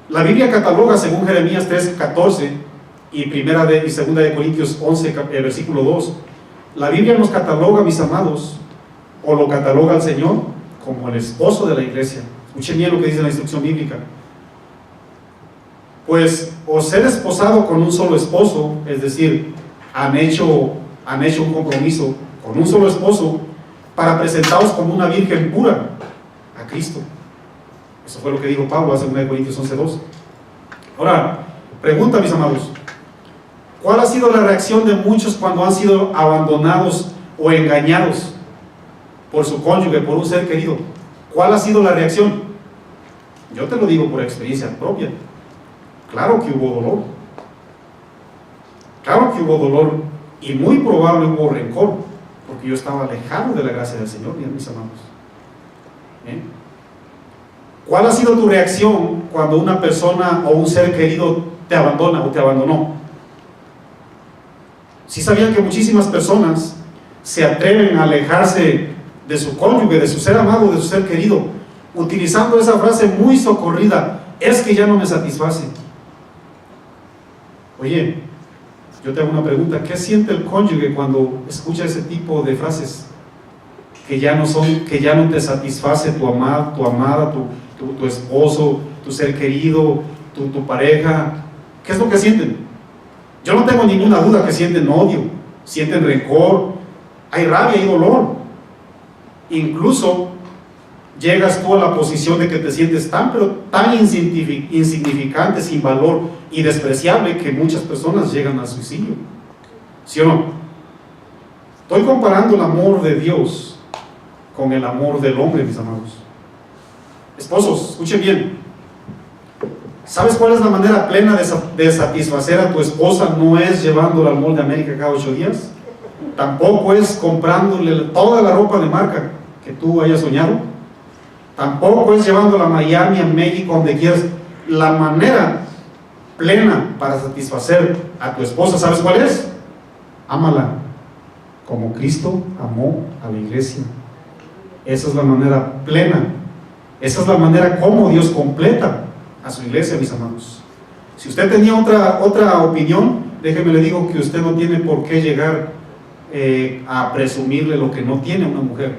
La Biblia cataloga, según Jeremías 3:14 y 1 y 2 de Corintios 11, versículo 2, la Biblia nos cataloga, mis amados, o lo cataloga al Señor como el esposo de la iglesia. Escuchen bien lo que dice la instrucción bíblica. Pues o ser esposado con un solo esposo, es decir, han hecho un compromiso con un solo esposo para presentaros como una virgen pura a Cristo. Eso fue lo que dijo Pablo hace 1 Corintios 11:2. Ahora, pregunta, mis amados, ¿cuál ha sido la reacción de muchos cuando han sido abandonados o engañados por su cónyuge, por un ser querido? ¿Cuál ha sido la reacción? Yo te lo digo por experiencia propia. Claro que hubo dolor. Claro que hubo dolor, y muy probable hubo rencor, porque yo estaba alejado de la gracia del Señor, mis amados. ¿Cuál ha sido tu reacción cuando una persona o un ser querido te abandona o te abandonó? ¿Sí sabían que muchísimas personas se atreven a alejarse de su cónyuge, de su ser amado, de su ser querido, utilizando esa frase muy socorrida: es que ya no me satisface, Oye, yo te hago una pregunta, ¿qué siente el cónyuge cuando escucha ese tipo de frases? Que ya no te satisface tu amada, tu esposo, tu ser querido, tu pareja. ¿Qué es lo que sienten? Yo no tengo ninguna duda que sienten odio, sienten rencor, hay rabia y dolor. Incluso llegas tú a la posición de que te sientes pero tan insignificante, sin valor y despreciable, que muchas personas llegan al suicidio. ¿Sí o no? Estoy comparando el amor de Dios con el amor del hombre, mis amados. Esposos, escuchen bien. ¿Sabes cuál es la manera plena de satisfacer a tu esposa? No es llevándola al Mall de América cada 8 días. Tampoco es comprándole toda la ropa de marca que tú hayas soñado. Tampoco es llevándola a Miami, a México, donde quieras. La manera plena para satisfacer a tu esposa, ¿sabes cuál es? Ámala como Cristo amó a la iglesia. Esa es la manera plena. Esa es la manera como Dios completa a su iglesia, mis amados. Si usted tenía otra opinión, déjeme le digo que usted no tiene por qué llegar a presumirle lo que no tiene una mujer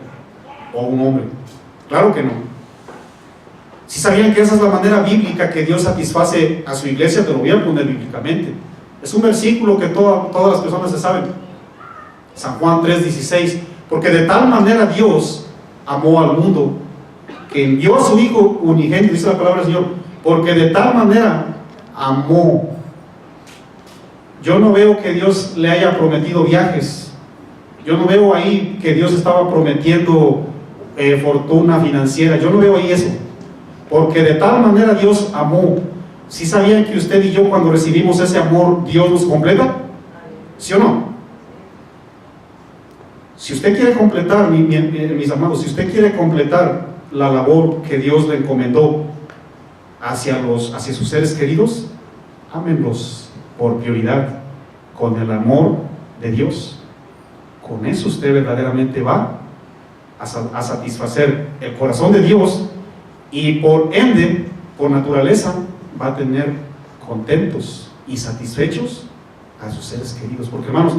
o un hombre. Claro que no. Si sabían que esa es la manera bíblica que Dios satisface a su iglesia, te lo voy a poner bíblicamente. Es un versículo que todas las personas se saben. San Juan 3:16. Porque de tal manera Dios amó al mundo que envió a su Hijo unigénito, dice la palabra del Señor, porque de tal manera amó. Yo no veo que Dios le haya prometido viajes. Yo no veo ahí que Dios estaba prometiendo fortuna financiera. Yo no veo ahí eso. Porque de tal manera Dios amó. ¿Sí sabían que usted y yo, cuando recibimos ese amor, Dios nos completa? ¿Sí o no? Si usted quiere completar, mis amados, si usted quiere completar la labor que Dios le encomendó hacia sus seres queridos, ámenlos por prioridad, con el amor de Dios. Con eso usted verdaderamente va a satisfacer el corazón de Dios, y por ende, por naturaleza, va a tener contentos y satisfechos a sus seres queridos. Porque, hermanos,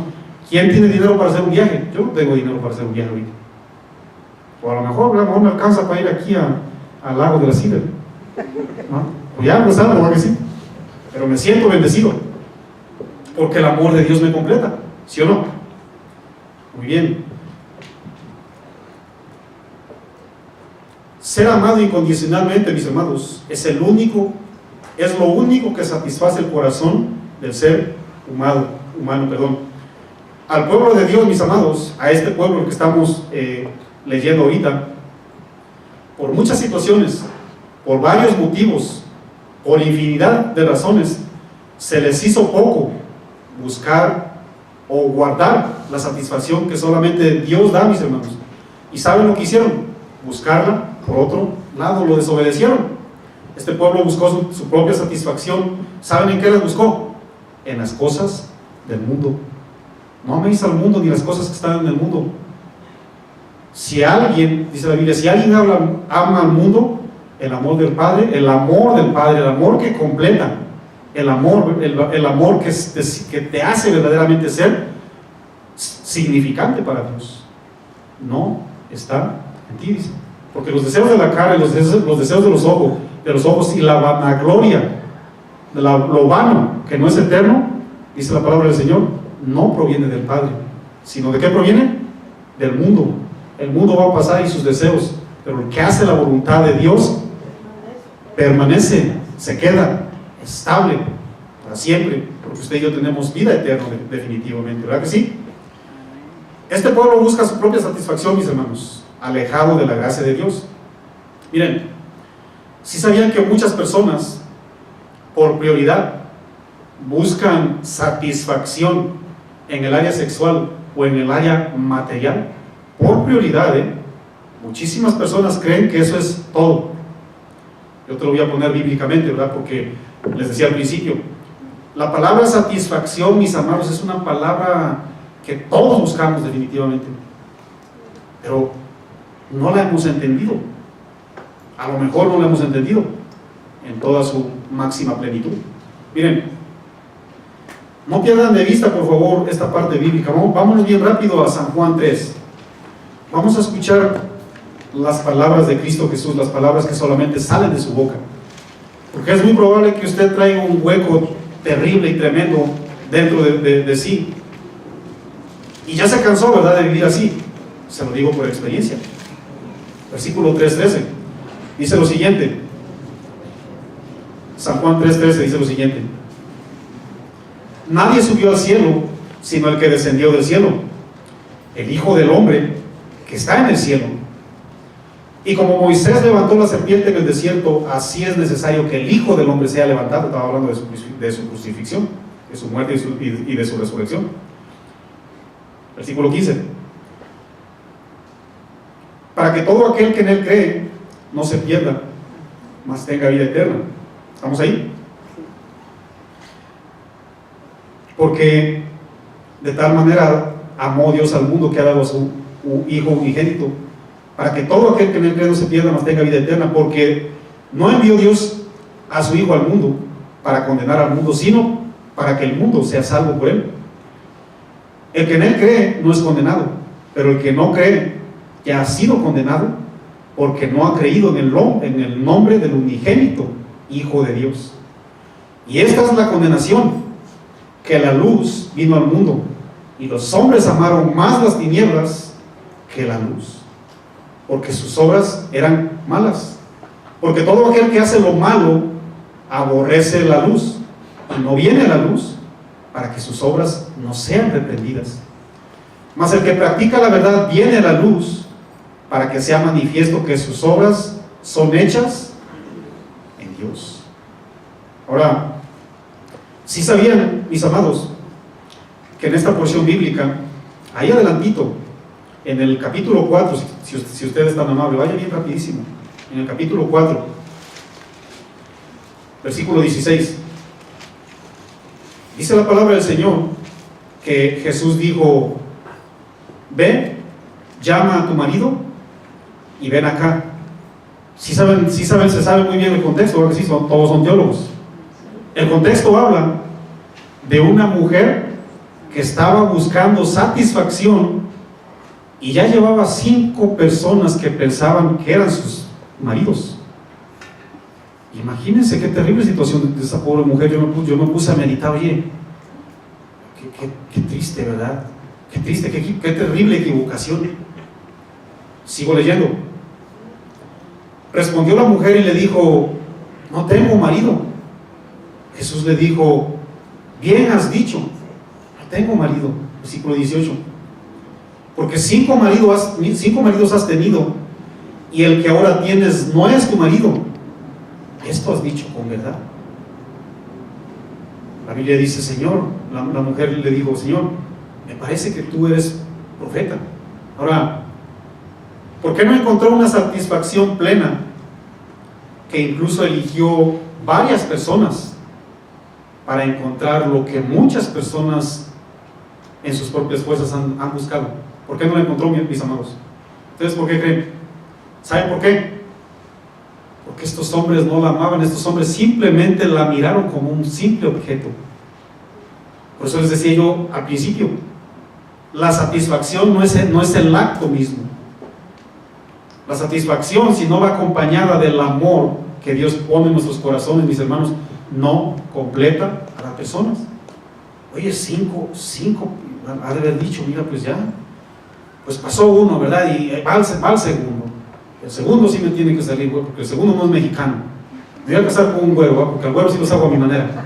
¿quién tiene dinero para hacer un viaje? Yo no tengo dinero para hacer un viaje ahorita. O a lo mejor me alcanza para ir aquí al lago de la Sidra, ¿no? O ya pues algo, que sí. Pero me siento bendecido porque el amor de Dios me completa. ¿Sí o no? Muy bien. Ser amado incondicionalmente, mis amados, es lo único que satisface el corazón del ser humano. Al pueblo de Dios, mis amados, a este pueblo que estamos leyendo ahorita, por muchas situaciones, por varios motivos, por infinidad de razones, se les hizo poco buscar o guardar la satisfacción que solamente Dios da, mis hermanos. ¿Y saben lo que hicieron? Buscarla por otro lado, lo desobedecieron. Este pueblo buscó su propia satisfacción. ¿Saben en qué las buscó? En las cosas del mundo. No améis al mundo ni las cosas que están en el mundo. Si alguien, dice la Biblia, si alguien ama al mundo, el amor del Padre, el amor que completa, el amor que te hace verdaderamente ser significante para Dios, no está en ti, dice. Porque los deseos de la carne, los deseos de los ojos y la vanagloria, lo vano, que no es eterno, dice la palabra del Señor, no proviene del Padre, sino ¿de qué proviene? Del mundo. El mundo va a pasar y sus deseos, pero el que hace la voluntad de Dios permanece, se queda estable para siempre, porque usted y yo tenemos vida eterna definitivamente, ¿verdad que sí? Este pueblo busca su propia satisfacción, mis hermanos, alejado de la gracia de Dios. Miren, si sabían que muchas personas por prioridad buscan satisfacción en el área sexual o en el área material, por prioridad, muchísimas personas creen que eso es todo. Yo te lo voy a poner bíblicamente, ¿verdad? Porque les decía al principio, la palabra satisfacción, mis amados, es una palabra que todos buscamos definitivamente, pero no la hemos entendido. A lo mejor no la hemos entendido en toda su máxima plenitud. Miren, No pierdan de vista, por favor, esta parte bíblica. Vámonos bien rápido a San Juan 3. Vamos a escuchar las palabras de Cristo Jesús, las palabras que solamente salen de su boca. Porque es muy probable que usted traiga un hueco terrible y tremendo dentro de sí. Y ya se cansó, ¿verdad?, de vivir así. Se lo digo por experiencia. Versículo 3:13 dice lo siguiente. San Juan 3:13 dice lo siguiente: nadie subió al cielo sino el que descendió del cielo, el Hijo del Hombre que está en el cielo. Y como Moisés levantó la serpiente en el desierto, así es necesario que el Hijo del Hombre sea levantado. Estaba hablando de su crucifixión, de su muerte y de su resurrección. Versículo 15: para que todo aquel que en él cree no se pierda, mas tenga vida eterna. ¿Estamos ahí? Porque de tal manera amó Dios al mundo que ha dado a su Hijo unigénito, para que todo aquel que en él cree no se pierda, mas tenga vida eterna. Porque no envió Dios a su Hijo al mundo para condenar al mundo, sino para que el mundo sea salvo por él. El que en él cree no es condenado, pero el que no cree ya ha sido condenado, porque no ha creído en el nombre del unigénito Hijo de Dios. Y esta es la condenación, que la luz vino al mundo, y los hombres amaron más las tinieblas que la luz, porque sus obras eran malas. Porque todo aquel que hace lo malo aborrece la luz, y no viene a la luz, para que sus obras no sean reprendidas. Mas el que practica la verdad viene a la luz, para que sea manifiesto que sus obras son hechas en Dios. Ahora, ¿sí sabían, mis amados, que en esta porción bíblica, ahí adelantito, en el capítulo 4, si usted es tan amable, vaya bien rapidísimo, en el capítulo 4, versículo 16, dice la palabra del Señor que Jesús dijo: ve, llama a tu marido y ven acá. Si saben, se sabe muy bien el contexto, porque sí, todos son teólogos. El contexto habla de una mujer que estaba buscando satisfacción y ya llevaba 5 personas que pensaban que eran sus maridos. Imagínense qué terrible situación de esa pobre mujer. Yo me puse a meditar, oye, qué triste, ¿verdad? Qué triste, qué terrible equivocación. Sigo leyendo. Respondió la mujer y le dijo: no tengo marido. Jesús le dijo: bien has dicho, no tengo marido. Versículo 18: porque 5 maridos has tenido, y el que ahora tienes no es tu marido. Esto has dicho con verdad. La Biblia dice: Señor, la mujer le dijo: Señor, me parece que tú eres profeta. Ahora, ¿por qué no encontró una satisfacción plena que incluso eligió varias personas para encontrar lo que muchas personas en sus propias fuerzas han buscado? ¿Por qué no la encontró, mis amados? ¿Ustedes por qué creen? ¿Saben por qué? Porque estos hombres no la amaban. Estos hombres simplemente la miraron como un simple objeto. Por eso les decía yo al principio, la satisfacción no es el acto mismo. La satisfacción, si no va acompañada del amor que Dios pone en nuestros corazones, mis hermanos, no completa a las personas. Oye, 5, ha de haber dicho: mira, pues ya, pues pasó uno, ¿verdad? Y va al segundo. El segundo sí me tiene que salir, güey, porque el segundo no es mexicano. Me voy a casar con un güero, ¿va? Porque al güero sí los hago a mi manera.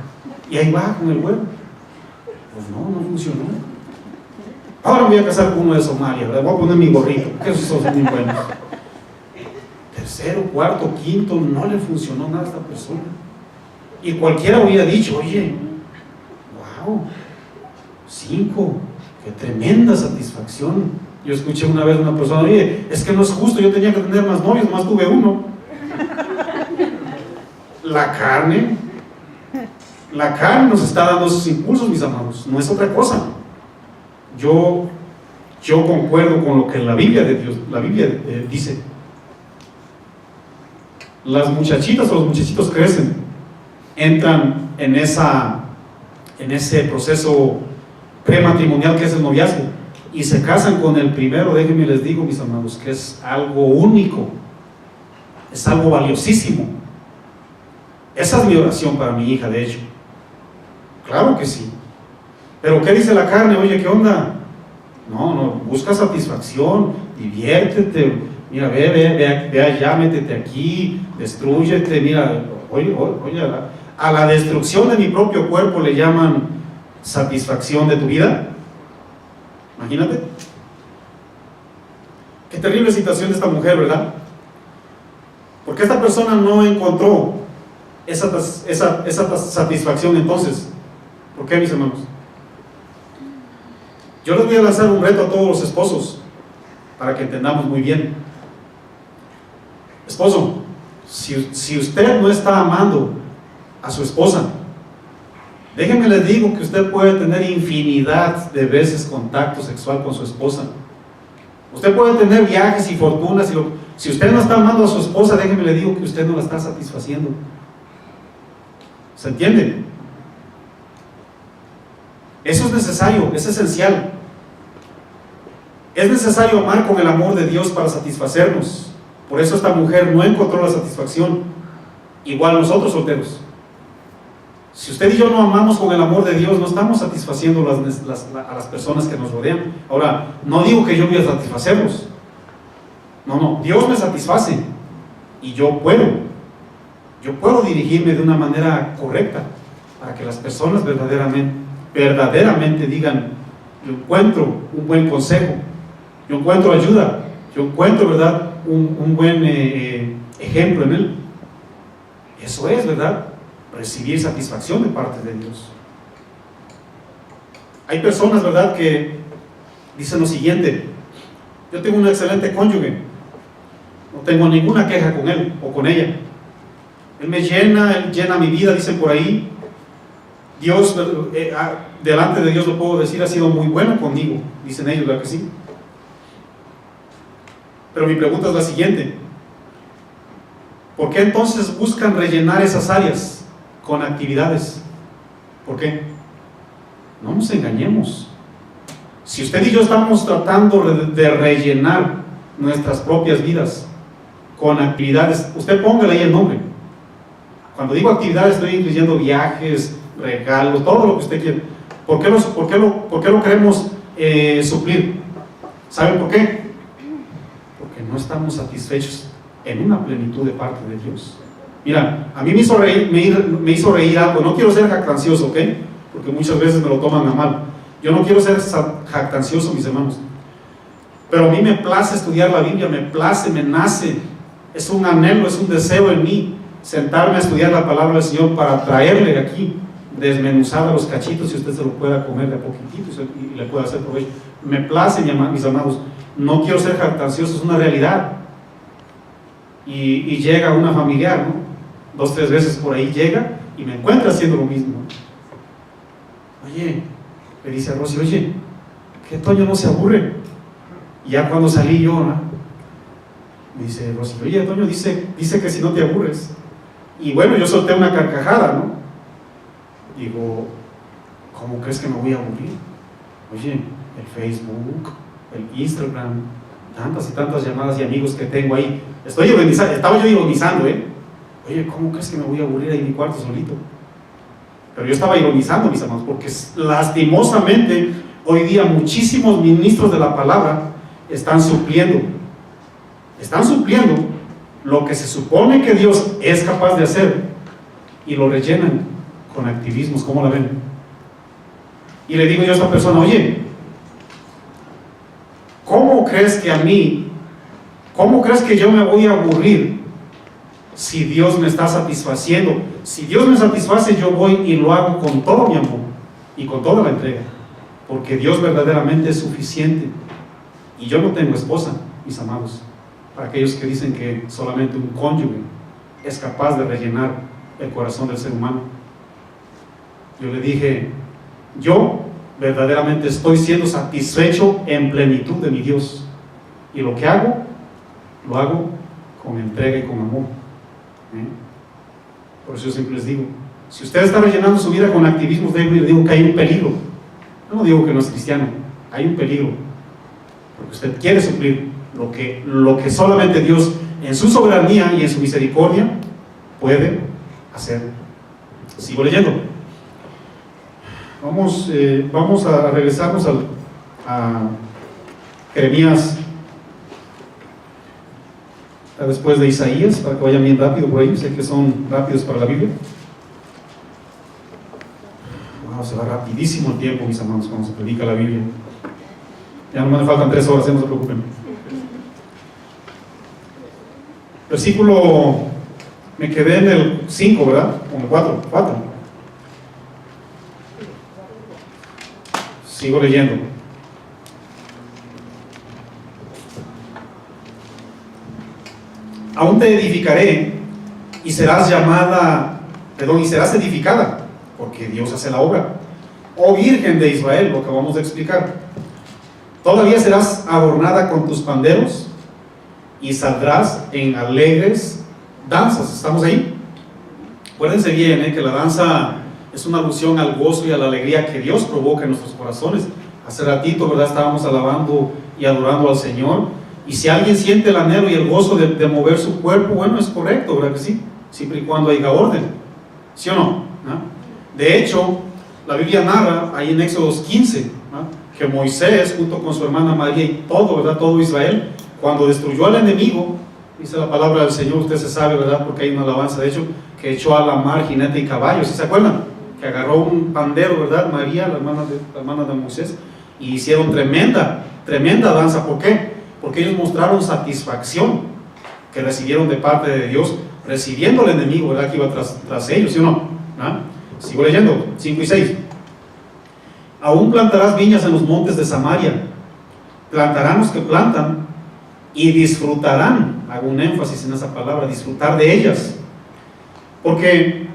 Y ahí va con el güero. Pues no funcionó. Ahora me voy a casar con uno de Somalia, ¿verdad? Voy a poner mi gorrito, porque esos son muy buenos. Tercero, cuarto, quinto, no le funcionó nada a esta persona. Y cualquiera hubiera dicho: oye, wow, 5, qué tremenda satisfacción. Yo escuché una vez a una persona: oye, es que no es justo, yo tenía que tener más novios, más tuve uno. La carne nos está dando esos impulsos, mis amados, no es otra cosa. Yo concuerdo con lo que la Biblia dice. Las muchachitas o los muchachitos crecen, entran en esa en ese proceso prematrimonial que es el noviazgo, y se casan con el primero, déjenme les digo, mis amados, que es algo único, es algo valiosísimo. Esa es mi oración para mi hija, de hecho. Claro que sí. Pero ¿qué dice la carne? Oye, ¿qué onda? No, busca satisfacción, diviértete, mira, ve allá, métete aquí, destrúyete, mira, oye, a la destrucción de mi propio cuerpo le llaman satisfacción de tu vida. Imagínate. Qué terrible situación de esta mujer, ¿verdad? Porque esta persona no encontró esa satisfacción entonces. ¿Por qué, mis hermanos? Yo les voy a lanzar un reto a todos los esposos para que entendamos muy bien. Esposo, si usted no está amando a su esposa, déjenme les digo que usted puede tener infinidad de veces contacto sexual con su esposa. Usted puede tener viajes y fortunas, si usted no está amando a su esposa, déjenme le digo que usted no la está satisfaciendo. ¿Se entiende? Eso es necesario, es esencial. Es necesario amar con el amor de Dios para satisfacernos. Por eso esta mujer no encontró la satisfacción. Igual nosotros solteros. Si usted y yo no amamos con el amor de Dios, no estamos satisfaciendo a las personas que nos rodean. Ahora, no digo que yo voy a satisfacerlos. No, Dios me satisface. Y yo puedo dirigirme de una manera correcta para que las personas verdaderamente digan: yo encuentro un buen consejo, yo encuentro ayuda, yo encuentro, ¿verdad?, un buen ejemplo en él. Eso es, ¿verdad?, recibir satisfacción de parte de Dios. Hay personas, ¿verdad?, que dicen lo siguiente: yo tengo un excelente cónyuge, no tengo ninguna queja con él o con ella, él llena mi vida, dicen por ahí. Dios, delante de Dios lo puedo decir, ha sido muy bueno conmigo, dicen ellos, ¿verdad que sí? Pero mi pregunta es la siguiente: ¿por qué entonces buscan rellenar esas áreas con actividades? ¿Por qué? No nos engañemos. Si usted y yo estamos tratando de rellenar nuestras propias vidas con actividades, usted póngale ahí el nombre. Cuando digo actividades estoy incluyendo viajes, regalos, todo lo que usted quiera. ¿Por qué lo queremos suplir? ¿Saben por qué? Porque no estamos satisfechos en una plenitud de parte de Dios. Mira, a mí me hizo reír algo. No quiero ser jactancioso, ¿ok? Porque muchas veces me lo toman a mal. Yo no quiero ser jactancioso, mis hermanos. Pero a mí me place estudiar la Biblia, me place, me nace. Es un anhelo, es un deseo en mí sentarme a estudiar la palabra del Señor para traerle aquí desmenuzada los cachitos y usted se lo pueda comer de a poquitito y le pueda hacer provecho. Me place, mis amados. No quiero ser jactancioso, es una realidad. Y llega una familiar, ¿no? 2 o 3 veces por ahí llega y me encuentra haciendo lo mismo. Oye, le dice a Rosy: oye, que Toño no se aburre. Y ya cuando salí yo, ¿no?, me dice Rosy: oye, Toño dice que si no te aburres. Y bueno, yo solté una carcajada, ¿no? Digo: ¿cómo crees que me voy a aburrir? Oye, el Facebook, el Instagram, tantas y tantas llamadas y amigos que tengo ahí. Estaba yo ironizando, Oye, ¿cómo crees que me voy a aburrir ahí en mi cuarto solito? Pero yo estaba ironizando, mis hermanos, porque lastimosamente hoy día muchísimos ministros de la palabra están supliendo lo que se supone que Dios es capaz de hacer y lo rellenan con activismos. ¿Cómo la ven? Y le digo yo a esta persona: oye, ¿cómo crees que yo me voy a aburrir si Dios me está satisfaciendo? Si Dios me satisface, yo voy y lo hago con todo mi amor y con toda la entrega, porque Dios verdaderamente es suficiente. Y yo no tengo esposa, mis amados, para aquellos que dicen que solamente un cónyuge es capaz de rellenar el corazón del ser humano. Yo le dije: yo verdaderamente estoy siendo satisfecho en plenitud de mi Dios, y lo que hago, lo hago con entrega y con amor. Por eso yo siempre les digo: Si usted está rellenando su vida con activismo, le digo que hay un peligro. Yo no digo que no es cristiano, hay un peligro, porque usted quiere suplir lo que solamente Dios, en su soberanía y en su misericordia, puede hacer. Sigo leyendo. Vamos a regresarnos a Jeremías, después de Isaías, para que vayan bien rápido por ahí. Sé que son rápidos para la Biblia. Wow, se va rapidísimo el tiempo, mis hermanos, cuando se predica la Biblia. Ya no me faltan 3 horas, no se preocupen. Versículo, me quedé en el 5, ¿verdad? O en el 4. Sigo leyendo. Aún te edificaré y serás y serás edificada, porque Dios hace la obra. Oh Virgen de Israel, lo acabamos de explicar. Todavía serás adornada con tus panderos y saldrás en alegres danzas. ¿Estamos ahí? Acuérdense bien, que la danza es una alusión al gozo y a la alegría que Dios provoca en nuestros corazones. Hace ratito, ¿verdad?, estábamos alabando y adorando al Señor. Y si alguien siente el anhelo y el gozo de mover su cuerpo, bueno, es correcto, ¿verdad que sí? Siempre y cuando haya orden, ¿sí o no? ¿No? De hecho, la Biblia narra ahí en Éxodo 15, ¿no?, que Moisés, junto con su hermana María y todo, ¿verdad?, todo Israel, cuando destruyó al enemigo, dice la palabra del Señor, usted se sabe, ¿verdad?, porque hay una alabanza, de hecho, que echó a la mar jinete y caballo, ¿sí se acuerdan? Que agarró un pandero, ¿verdad?, María, la hermana de Moisés, y hicieron tremenda danza. ¿Por qué? Porque ellos mostraron satisfacción que recibieron de parte de Dios, recibiendo al enemigo, ¿verdad?, que iba tras ellos, ¿sí o no? ¿Ah? Sigo leyendo, 5 y 6. Aún plantarás viñas en los montes de Samaria, plantarán los que plantan y disfrutarán, hago un énfasis en esa palabra, disfrutar de ellas, porque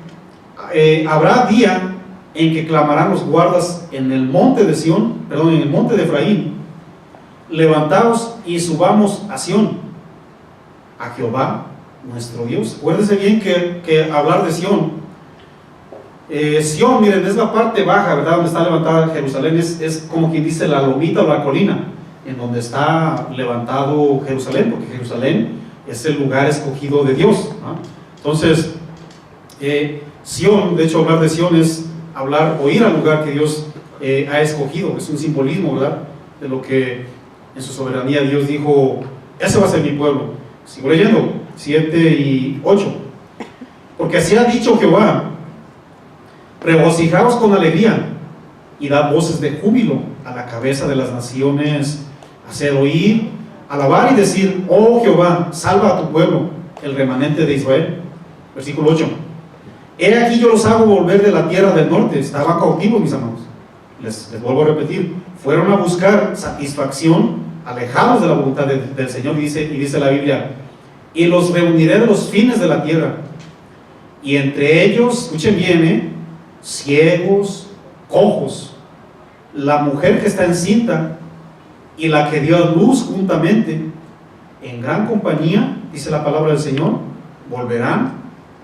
habrá día en que clamarán los guardas en el monte de en el monte de Efraín: levantaos y subamos a Sión, a Jehová nuestro Dios. Acuérdense bien que hablar de Sión, Sión, miren, es la parte baja, ¿verdad?, donde está levantada Jerusalén, es como quien dice la lomita o la colina, en donde está levantado Jerusalén, porque Jerusalén es el lugar escogido de Dios, ¿no? Entonces, Sión, de hecho, hablar de Sión es oír al lugar que Dios ha escogido, es un simbolismo, ¿verdad?, de lo que en su soberanía Dios dijo: ese va a ser mi pueblo. Sigo leyendo, 7 y 8. Porque así ha dicho Jehová: regocijaos con alegría y dad voces de júbilo a la cabeza de las naciones, haced oír, alabar y decir: oh Jehová, salva a tu pueblo, el remanente de Israel. Versículo 8. He aquí yo los hago volver de la tierra del norte. Estaban cautivos, mis amados. Les vuelvo a repetir, fueron a buscar satisfacción, alejados de la voluntad del Señor, y dice la Biblia: y los reuniré de los fines de la tierra, y entre ellos, escuchen bien, ciegos, cojos, la mujer que está encinta y la que dio a luz juntamente, en gran compañía, dice la palabra del Señor, volverán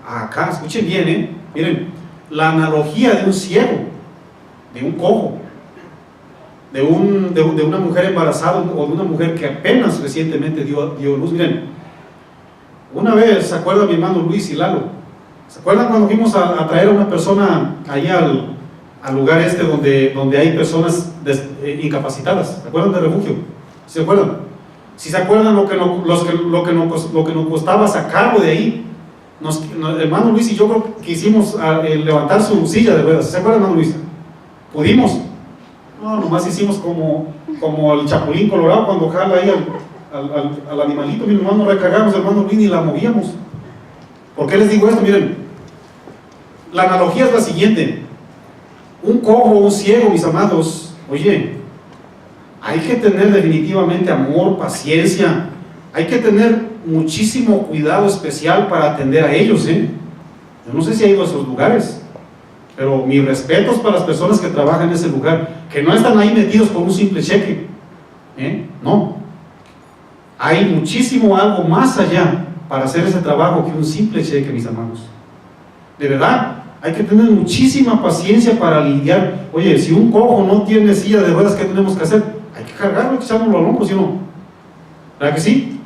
acá. Escuchen bien, miren, la analogía de un ciego, de un cojo, de una mujer embarazada o de una mujer que apenas recientemente dio luz. Miren, una vez, ¿se acuerdan mi hermano Luis y Lalo? ¿Se acuerdan cuando fuimos a traer a una persona ahí al lugar donde hay personas incapacitadas? ¿Se acuerdan del refugio? ¿Se acuerdan? Si se acuerdan lo que nos costaba sacarlo de ahí, hermano Luis y yo creo que quisimos levantar su silla de ruedas. ¿Se acuerdan, hermano Luis? ¿Pudimos? No, nomás hicimos como el chapulín colorado cuando jala ahí al animalito. Mi hermano, recargamos, hermano Luis, y la movíamos. ¿Por qué les digo esto? Miren, la analogía es la siguiente: un cojo, un ciego, mis amados, oye, hay que tener definitivamente amor, paciencia, hay que tener muchísimo cuidado especial para atender a ellos. Yo no sé si ha ido a esos lugares, pero mis respetos para las personas que trabajan en ese lugar, que no están ahí metidos por un simple cheque, no, hay muchísimo algo más allá para hacer ese trabajo que un simple cheque, mis hermanos. De verdad, Hay que tener muchísima paciencia para lidiar. Oye, si un cojo no tiene silla de ruedas, ¿qué tenemos que hacer? Hay que cargarlo, hay que echarlo al hombro, ¿sí o no? ¿Verdad que sí?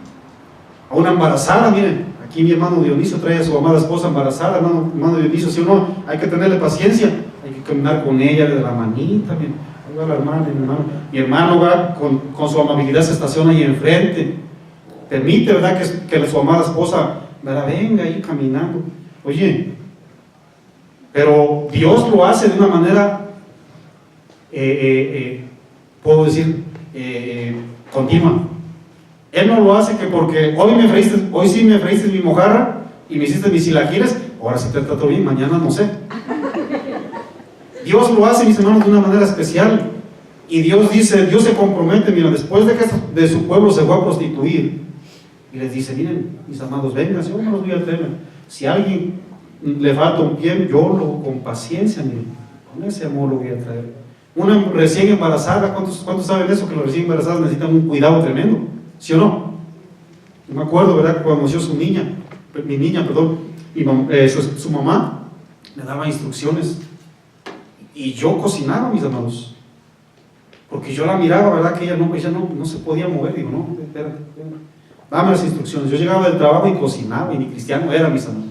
A una embarazada, miren, aquí mi hermano Dionisio trae a su amada esposa embarazada, hermano Dionisio, ¿sí o no? Hay que tenerle paciencia, hay que caminar con ella de la manita, miren. Ahí va la hermana, mi hermano va con su amabilidad, se estaciona ahí enfrente, permite, ¿verdad? Que su amada esposa, ¿verdad? Venga ahí caminando. Oye, pero Dios lo hace de una manera, puedo decir, continua. Él no lo hace que porque hoy sí me freíste mi mojarra y me hiciste mis chilaquiles, ahora sí te trato bien, mañana no sé. Dios lo hace, mis hermanos, de una manera especial. Y Dios dice, Dios se compromete, mira, después de que de su pueblo se fue a prostituir, y les dice, miren, mis amados, vengan, yo no los voy a tener. Si a alguien le falta un pie, yo con paciencia, miren, con ese amor lo voy a traer. Una recién embarazada, ¿cuántos saben eso? Que las recién embarazadas necesitan un cuidado tremendo, ¿sí o no? Yo me acuerdo, ¿verdad? Cuando nació su niña, su mamá le daba instrucciones y yo cocinaba, mis hermanos, porque yo la miraba, ¿verdad? Que ella no se podía mover. Digo, no, espérate, dame las instrucciones. Yo llegaba del trabajo y cocinaba, y ni cristiano era, mis hermanos.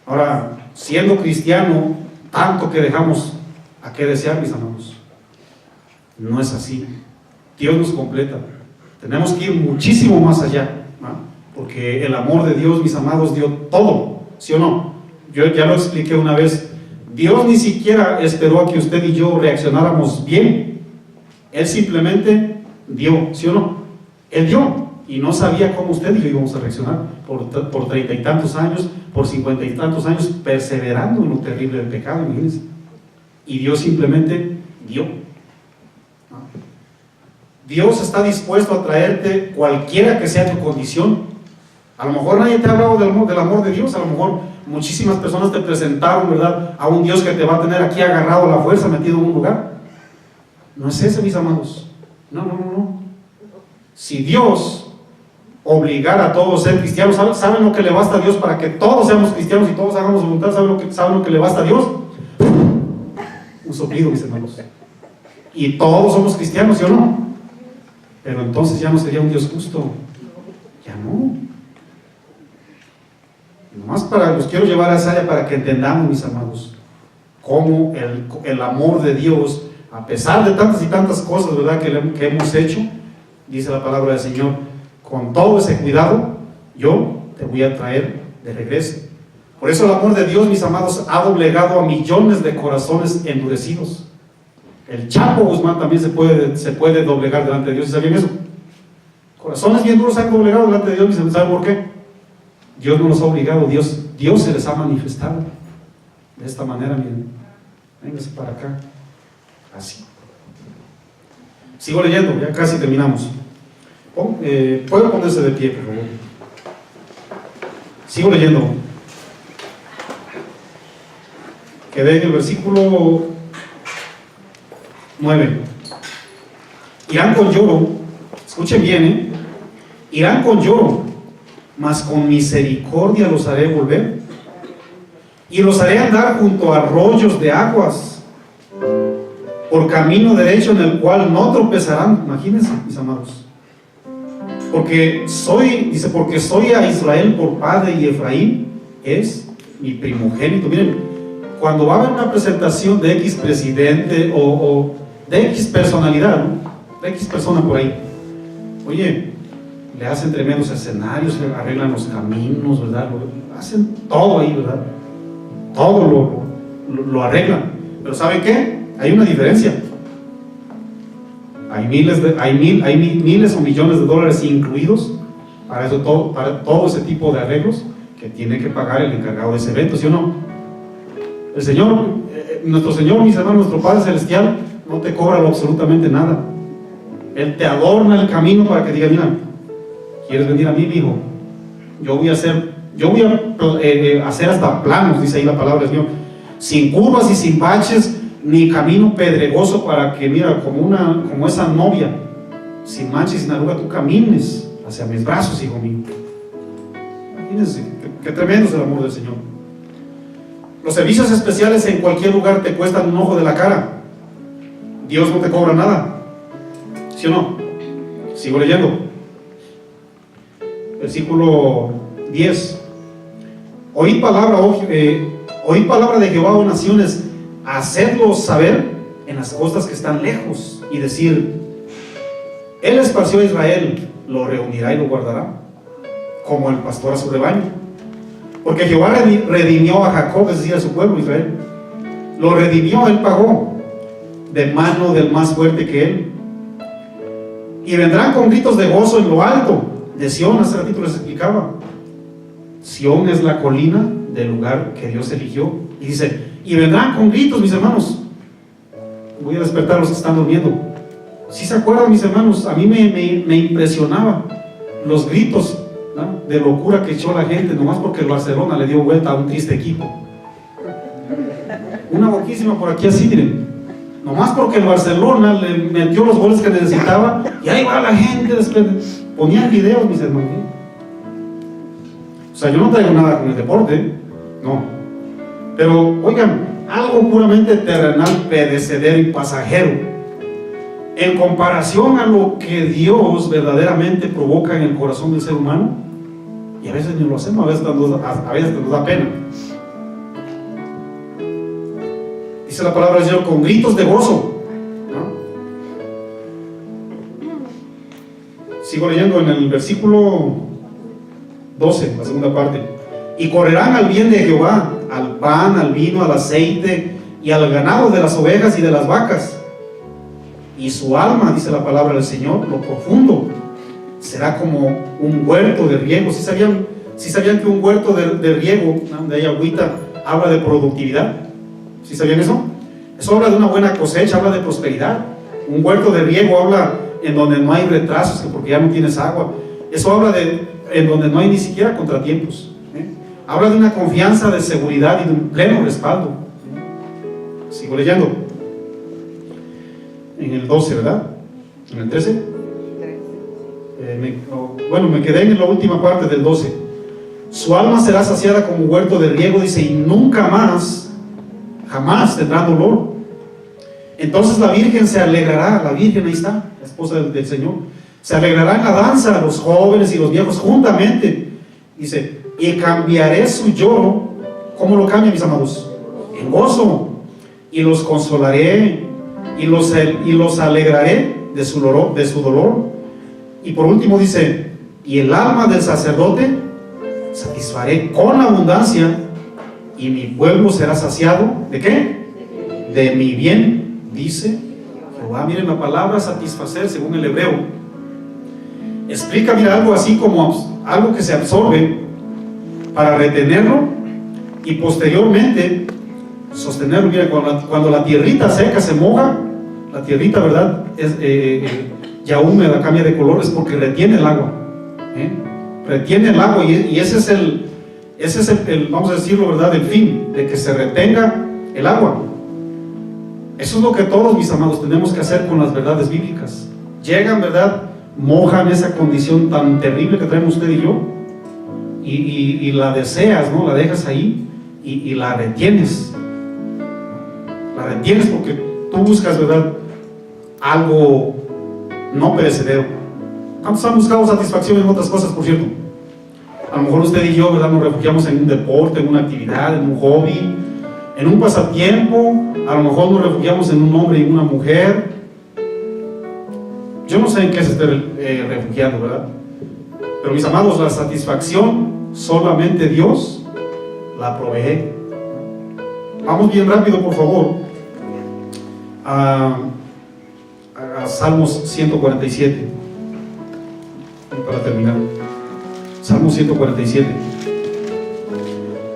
Ahora, siendo cristiano, tanto que dejamos a qué desear, mis hermanos. No es así. Dios nos completa. Tenemos que ir muchísimo más allá, ¿no? Porque el amor de Dios, mis amados, dio todo, ¿sí o no? Yo ya lo expliqué una vez. Dios ni siquiera esperó a que usted y yo reaccionáramos bien. Él simplemente dio, ¿sí o no? Él dio, y no sabía cómo usted y yo íbamos a reaccionar por 30 y tantos años, por 50 y tantos años, perseverando en lo terrible del pecado, imagínense. Y Dios simplemente dio. Dios está dispuesto a traerte cualquiera que sea tu condición. A lo mejor nadie te ha hablado del amor de Dios, a lo mejor muchísimas personas te presentaron, ¿verdad?, a un Dios que te va a tener aquí agarrado a la fuerza, metido en un lugar. No es ese, mis amados. No. Si Dios obligara a todos a ser cristianos, ¿saben lo que le basta a Dios para que todos seamos cristianos y todos hagamos voluntad? ¿Saben lo que le basta a Dios? Un soplido, mis hermanos. Y todos somos cristianos, ¿sí o no? Pero entonces ya no sería un Dios justo. Ya no. Nomás los quiero llevar a esa área para que entendamos, mis amados, cómo el amor de Dios, a pesar de tantas y tantas cosas, ¿verdad?, que hemos hecho, dice la palabra del Señor, con todo ese cuidado, yo te voy a traer de regreso. Por eso el amor de Dios, mis amados, ha doblegado a millones de corazones endurecidos. El Chapo Guzmán también se puede doblegar delante de Dios. ¿Sabían eso? Corazones bien duros se han doblegado delante de Dios. ¿Saben por qué? Dios no los ha obligado. Dios se les ha manifestado de esta manera. Miren, véngase para acá, así. Sigo leyendo, ya casi terminamos. ¿Puede ponerse de pie, por favor? Sigo leyendo. Quedé en el versículo 9. Irán con lloro, escuchen bien, irán con lloro, mas con misericordia los haré volver, y los haré andar junto a arroyos de aguas, por camino derecho en el cual no tropezarán. Imagínense, mis amados. Porque soy a Israel por padre, y Efraín es mi primogénito. Miren, cuando va a haber una presentación de X presidente o de X personalidad, ¿no?, de X persona por ahí, oye, le hacen tremendos escenarios, le arreglan los caminos, ¿verdad? Hacen todo ahí, ¿verdad? Todo lo arreglan. Pero ¿saben qué? Hay una diferencia. Hay miles o millones de dólares incluidos para todo ese tipo de arreglos que tiene que pagar el encargado de ese evento, ¿sí o no? El Señor, nuestro Señor, mis hermanos, nuestro Padre Celestial, no te cobra absolutamente nada. Él te adorna el camino para que diga, mira, ¿quieres venir a mí, hijo? Yo voy a hacer hasta planos, dice ahí la palabra del Señor, sin curvas y sin baches, ni camino pedregoso, para que, mira, como esa novia, sin mancha y sin arruga, tú camines hacia mis brazos, hijo mío. Imagínense, qué tremendo es el amor del Señor. Los servicios especiales en cualquier lugar te cuestan un ojo de la cara. Dios no te cobra nada. ¿Sí o no? Sigo leyendo. Versículo 10. Oíd palabra de Jehová, oh naciones, hacedlo saber en las costas que están lejos, y decir: Él esparció a Israel, lo reunirá y lo guardará, como el pastor a su rebaño. Porque Jehová redimió a Jacob, es decir, a su pueblo Israel. Lo redimió, él pagó, de mano del más fuerte que él. Y vendrán con gritos de gozo en lo alto de Sión. Hace ratito les explicaba. Sión es la colina del lugar que Dios eligió. Y dice, y vendrán con gritos, mis hermanos. Voy a despertar a los que están durmiendo. Si se acuerdan, mis hermanos, a mí me impresionaba los gritos, ¿no?, de locura que echó la gente, nomás porque el Barcelona le dio vuelta a un triste equipo. Una boquísima por aquí así, miren. Nomás porque el Barcelona le metió los goles que necesitaba, y ahí va la gente. Ponían videos, mis hermanos. O sea, yo no traigo nada con el deporte, no. Pero, oigan, algo puramente terrenal, perecedero y pasajero, en comparación a lo que Dios verdaderamente provoca en el corazón del ser humano. Y a veces ni lo hacemos, a veces nos da pena. Dice la palabra del Señor, con gritos de gozo, ¿no? Sigo leyendo en el versículo 12, la segunda parte. Y correrán al bien de Jehová, al pan, al vino, al aceite y al ganado de las ovejas y de las vacas. Y su alma, dice la palabra del Señor, lo profundo, será como un huerto de riego. ¿Sí sabían que un huerto de riego, donde hay agüita, habla de productividad? ¿Sí sabían eso? Eso habla de una buena cosecha, habla de prosperidad. Un huerto de riego habla en donde no hay retrasos, que porque ya no tienes agua. Eso habla en donde no hay ni siquiera contratiempos. Habla de una confianza, de seguridad y de un pleno respaldo. Sigo leyendo. En el 12, ¿verdad? En el 13. Me quedé en la última parte del 12. Su alma será saciada como huerto de riego, dice, y nunca más, jamás tendrá dolor. Entonces la Virgen se alegrará. La Virgen, ahí está, la esposa del Señor. Se alegrará en la danza, los jóvenes y los viejos juntamente. Dice, y cambiaré su lloro. ¿Cómo lo cambia, mis amados? En gozo. Y los consolaré y los alegraré de su dolor. Y por último dice, y el alma del sacerdote satisfaré con abundancia, y mi pueblo será saciado. ¿De qué? De mi bien, dice Jehová. Miren la palabra satisfacer según el hebreo. Explica, mira, algo así como algo que se absorbe para retenerlo y posteriormente sostenerlo. Mira, cuando la tierrita seca se moja, la tierrita, ¿verdad?, es ya húmeda, cambia de color, es porque retiene el agua. Retiene el agua, y ese es el, vamos a decirlo, ¿verdad?, el fin, de que se retenga el agua. Eso es lo que todos, mis amados, tenemos que hacer con las verdades bíblicas. Llegan, ¿verdad?, mojan esa condición tan terrible que traemos usted y yo, y la deseas, ¿no? La dejas ahí y la retienes. La retienes porque tú buscas, ¿verdad?, algo no perecedero. ¿Cuántos han buscado satisfacción en otras cosas, por cierto? A lo mejor usted y yo, ¿verdad?, nos refugiamos en un deporte, en una actividad, en un hobby, en un pasatiempo. A lo mejor nos refugiamos en un hombre y una mujer. Yo no sé en qué se esté refugiando, ¿verdad? Pero, mis amados, la satisfacción solamente Dios la provee. Vamos bien rápido, por favor, a Salmos 147, para terminar. Salmos 147.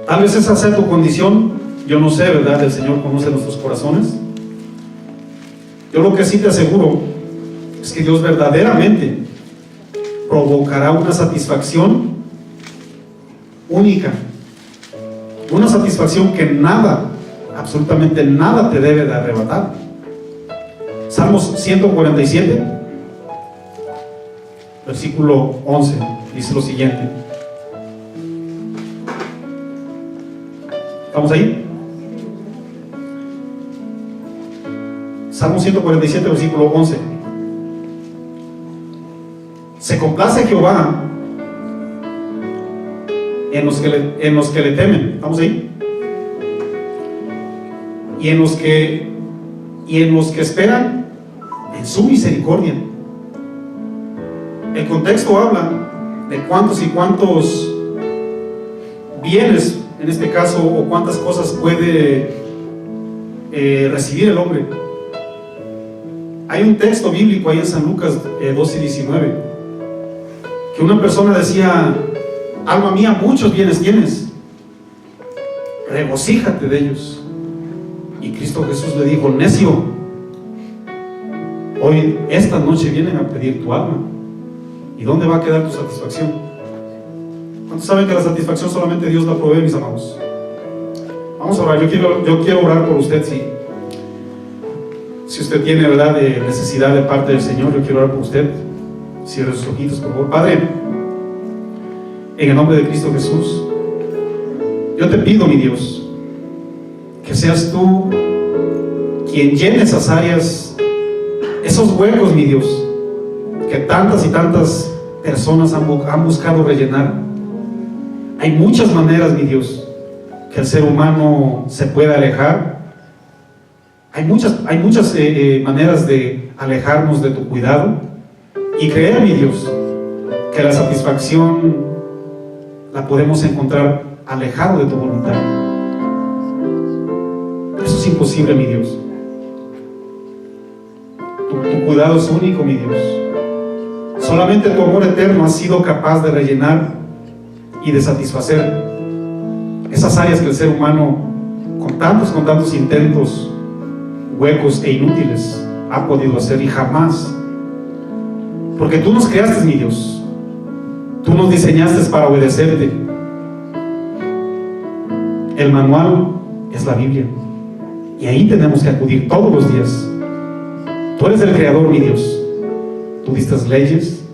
Tal vez esa sea tu condición, yo no sé, ¿verdad? El Señor conoce nuestros corazones. Yo lo que sí te aseguro es que Dios verdaderamente provocará una satisfacción única, una satisfacción que nada, absolutamente nada te debe de arrebatar. Salmos 147, versículo 11, dice lo siguiente. ¿Estamos ahí? Salmo 147, versículo 11. Se complace Jehová en los que le temen. ¿Estamos ahí? Y en los que esperan en su misericordia. El contexto habla de cuántos y cuántos bienes, en este caso, o cuántas cosas puede recibir el hombre. Hay un texto bíblico ahí en San Lucas 12:19, que una persona decía: alma mía, muchos bienes tienes, regocíjate de ellos. Y Cristo Jesús le dijo: necio, hoy, esta noche vienen a pedir tu alma. ¿Y dónde va a quedar tu satisfacción? ¿Cuántos saben que la satisfacción solamente Dios la provee, mis amados? Vamos a orar. Yo quiero orar por usted. Si usted tiene, ¿verdad?, de necesidad de parte del Señor, yo quiero orar por usted. Cierre sus ojitos, por favor. Padre, en el nombre de Cristo Jesús, yo te pido, mi Dios, que seas tú quien llene esas áreas, esos huecos, mi Dios, que tantas y tantas personas han buscado rellenar. Hay muchas maneras, mi Dios, que el ser humano se puede alejar. Hay muchas maneras de alejarnos de tu cuidado, y creer, mi Dios, que la satisfacción la podemos encontrar alejado de tu voluntad. Eso es imposible, mi Dios. Tu cuidado es único, mi Dios. Solamente tu amor eterno ha sido capaz de rellenar y de satisfacer esas áreas que el ser humano, con tantos intentos huecos e inútiles, ha podido hacer, y jamás. Porque tú nos creaste, mi Dios. Tú nos diseñaste para obedecerte. El manual es la Biblia, y ahí tenemos que acudir todos los días. Tú eres el creador, mi Dios. Tú diste leyes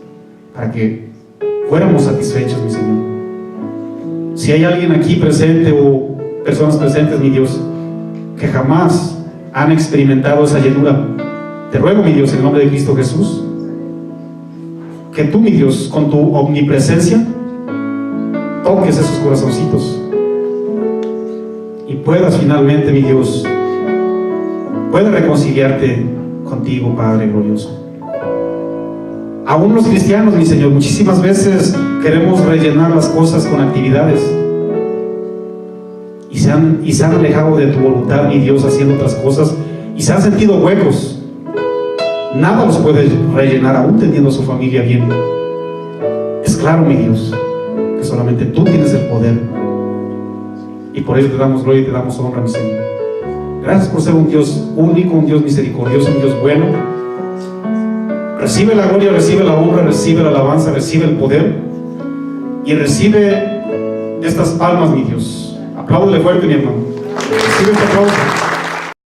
para que fuéramos satisfechos, mi Señor. Si hay alguien aquí presente o personas presentes, mi Dios, que jamás han experimentado esa llenura, te ruego, mi Dios, en el nombre de Cristo Jesús, que tú, mi Dios, con tu omnipresencia, toques esos corazoncitos y puedas finalmente, mi Dios, puedas reconciliarte contigo, Padre glorioso. Aún los cristianos, mi Señor, muchísimas veces queremos rellenar las cosas con actividades y se han alejado de tu voluntad, mi Dios, haciendo otras cosas, y se han sentido huecos. Nada los puede rellenar, aún teniendo su familia bien. Es claro, mi Dios, que solamente tú tienes el poder, y por ello te damos gloria y te damos honra, mi Señor. Gracias por ser un Dios único, un Dios misericordioso, un Dios bueno. Recibe la gloria, recibe la honra, recibe la alabanza, recibe el poder, y recibe estas palmas, mi Dios. Apláudele fuerte, mi hermano. Recibe este aplauso.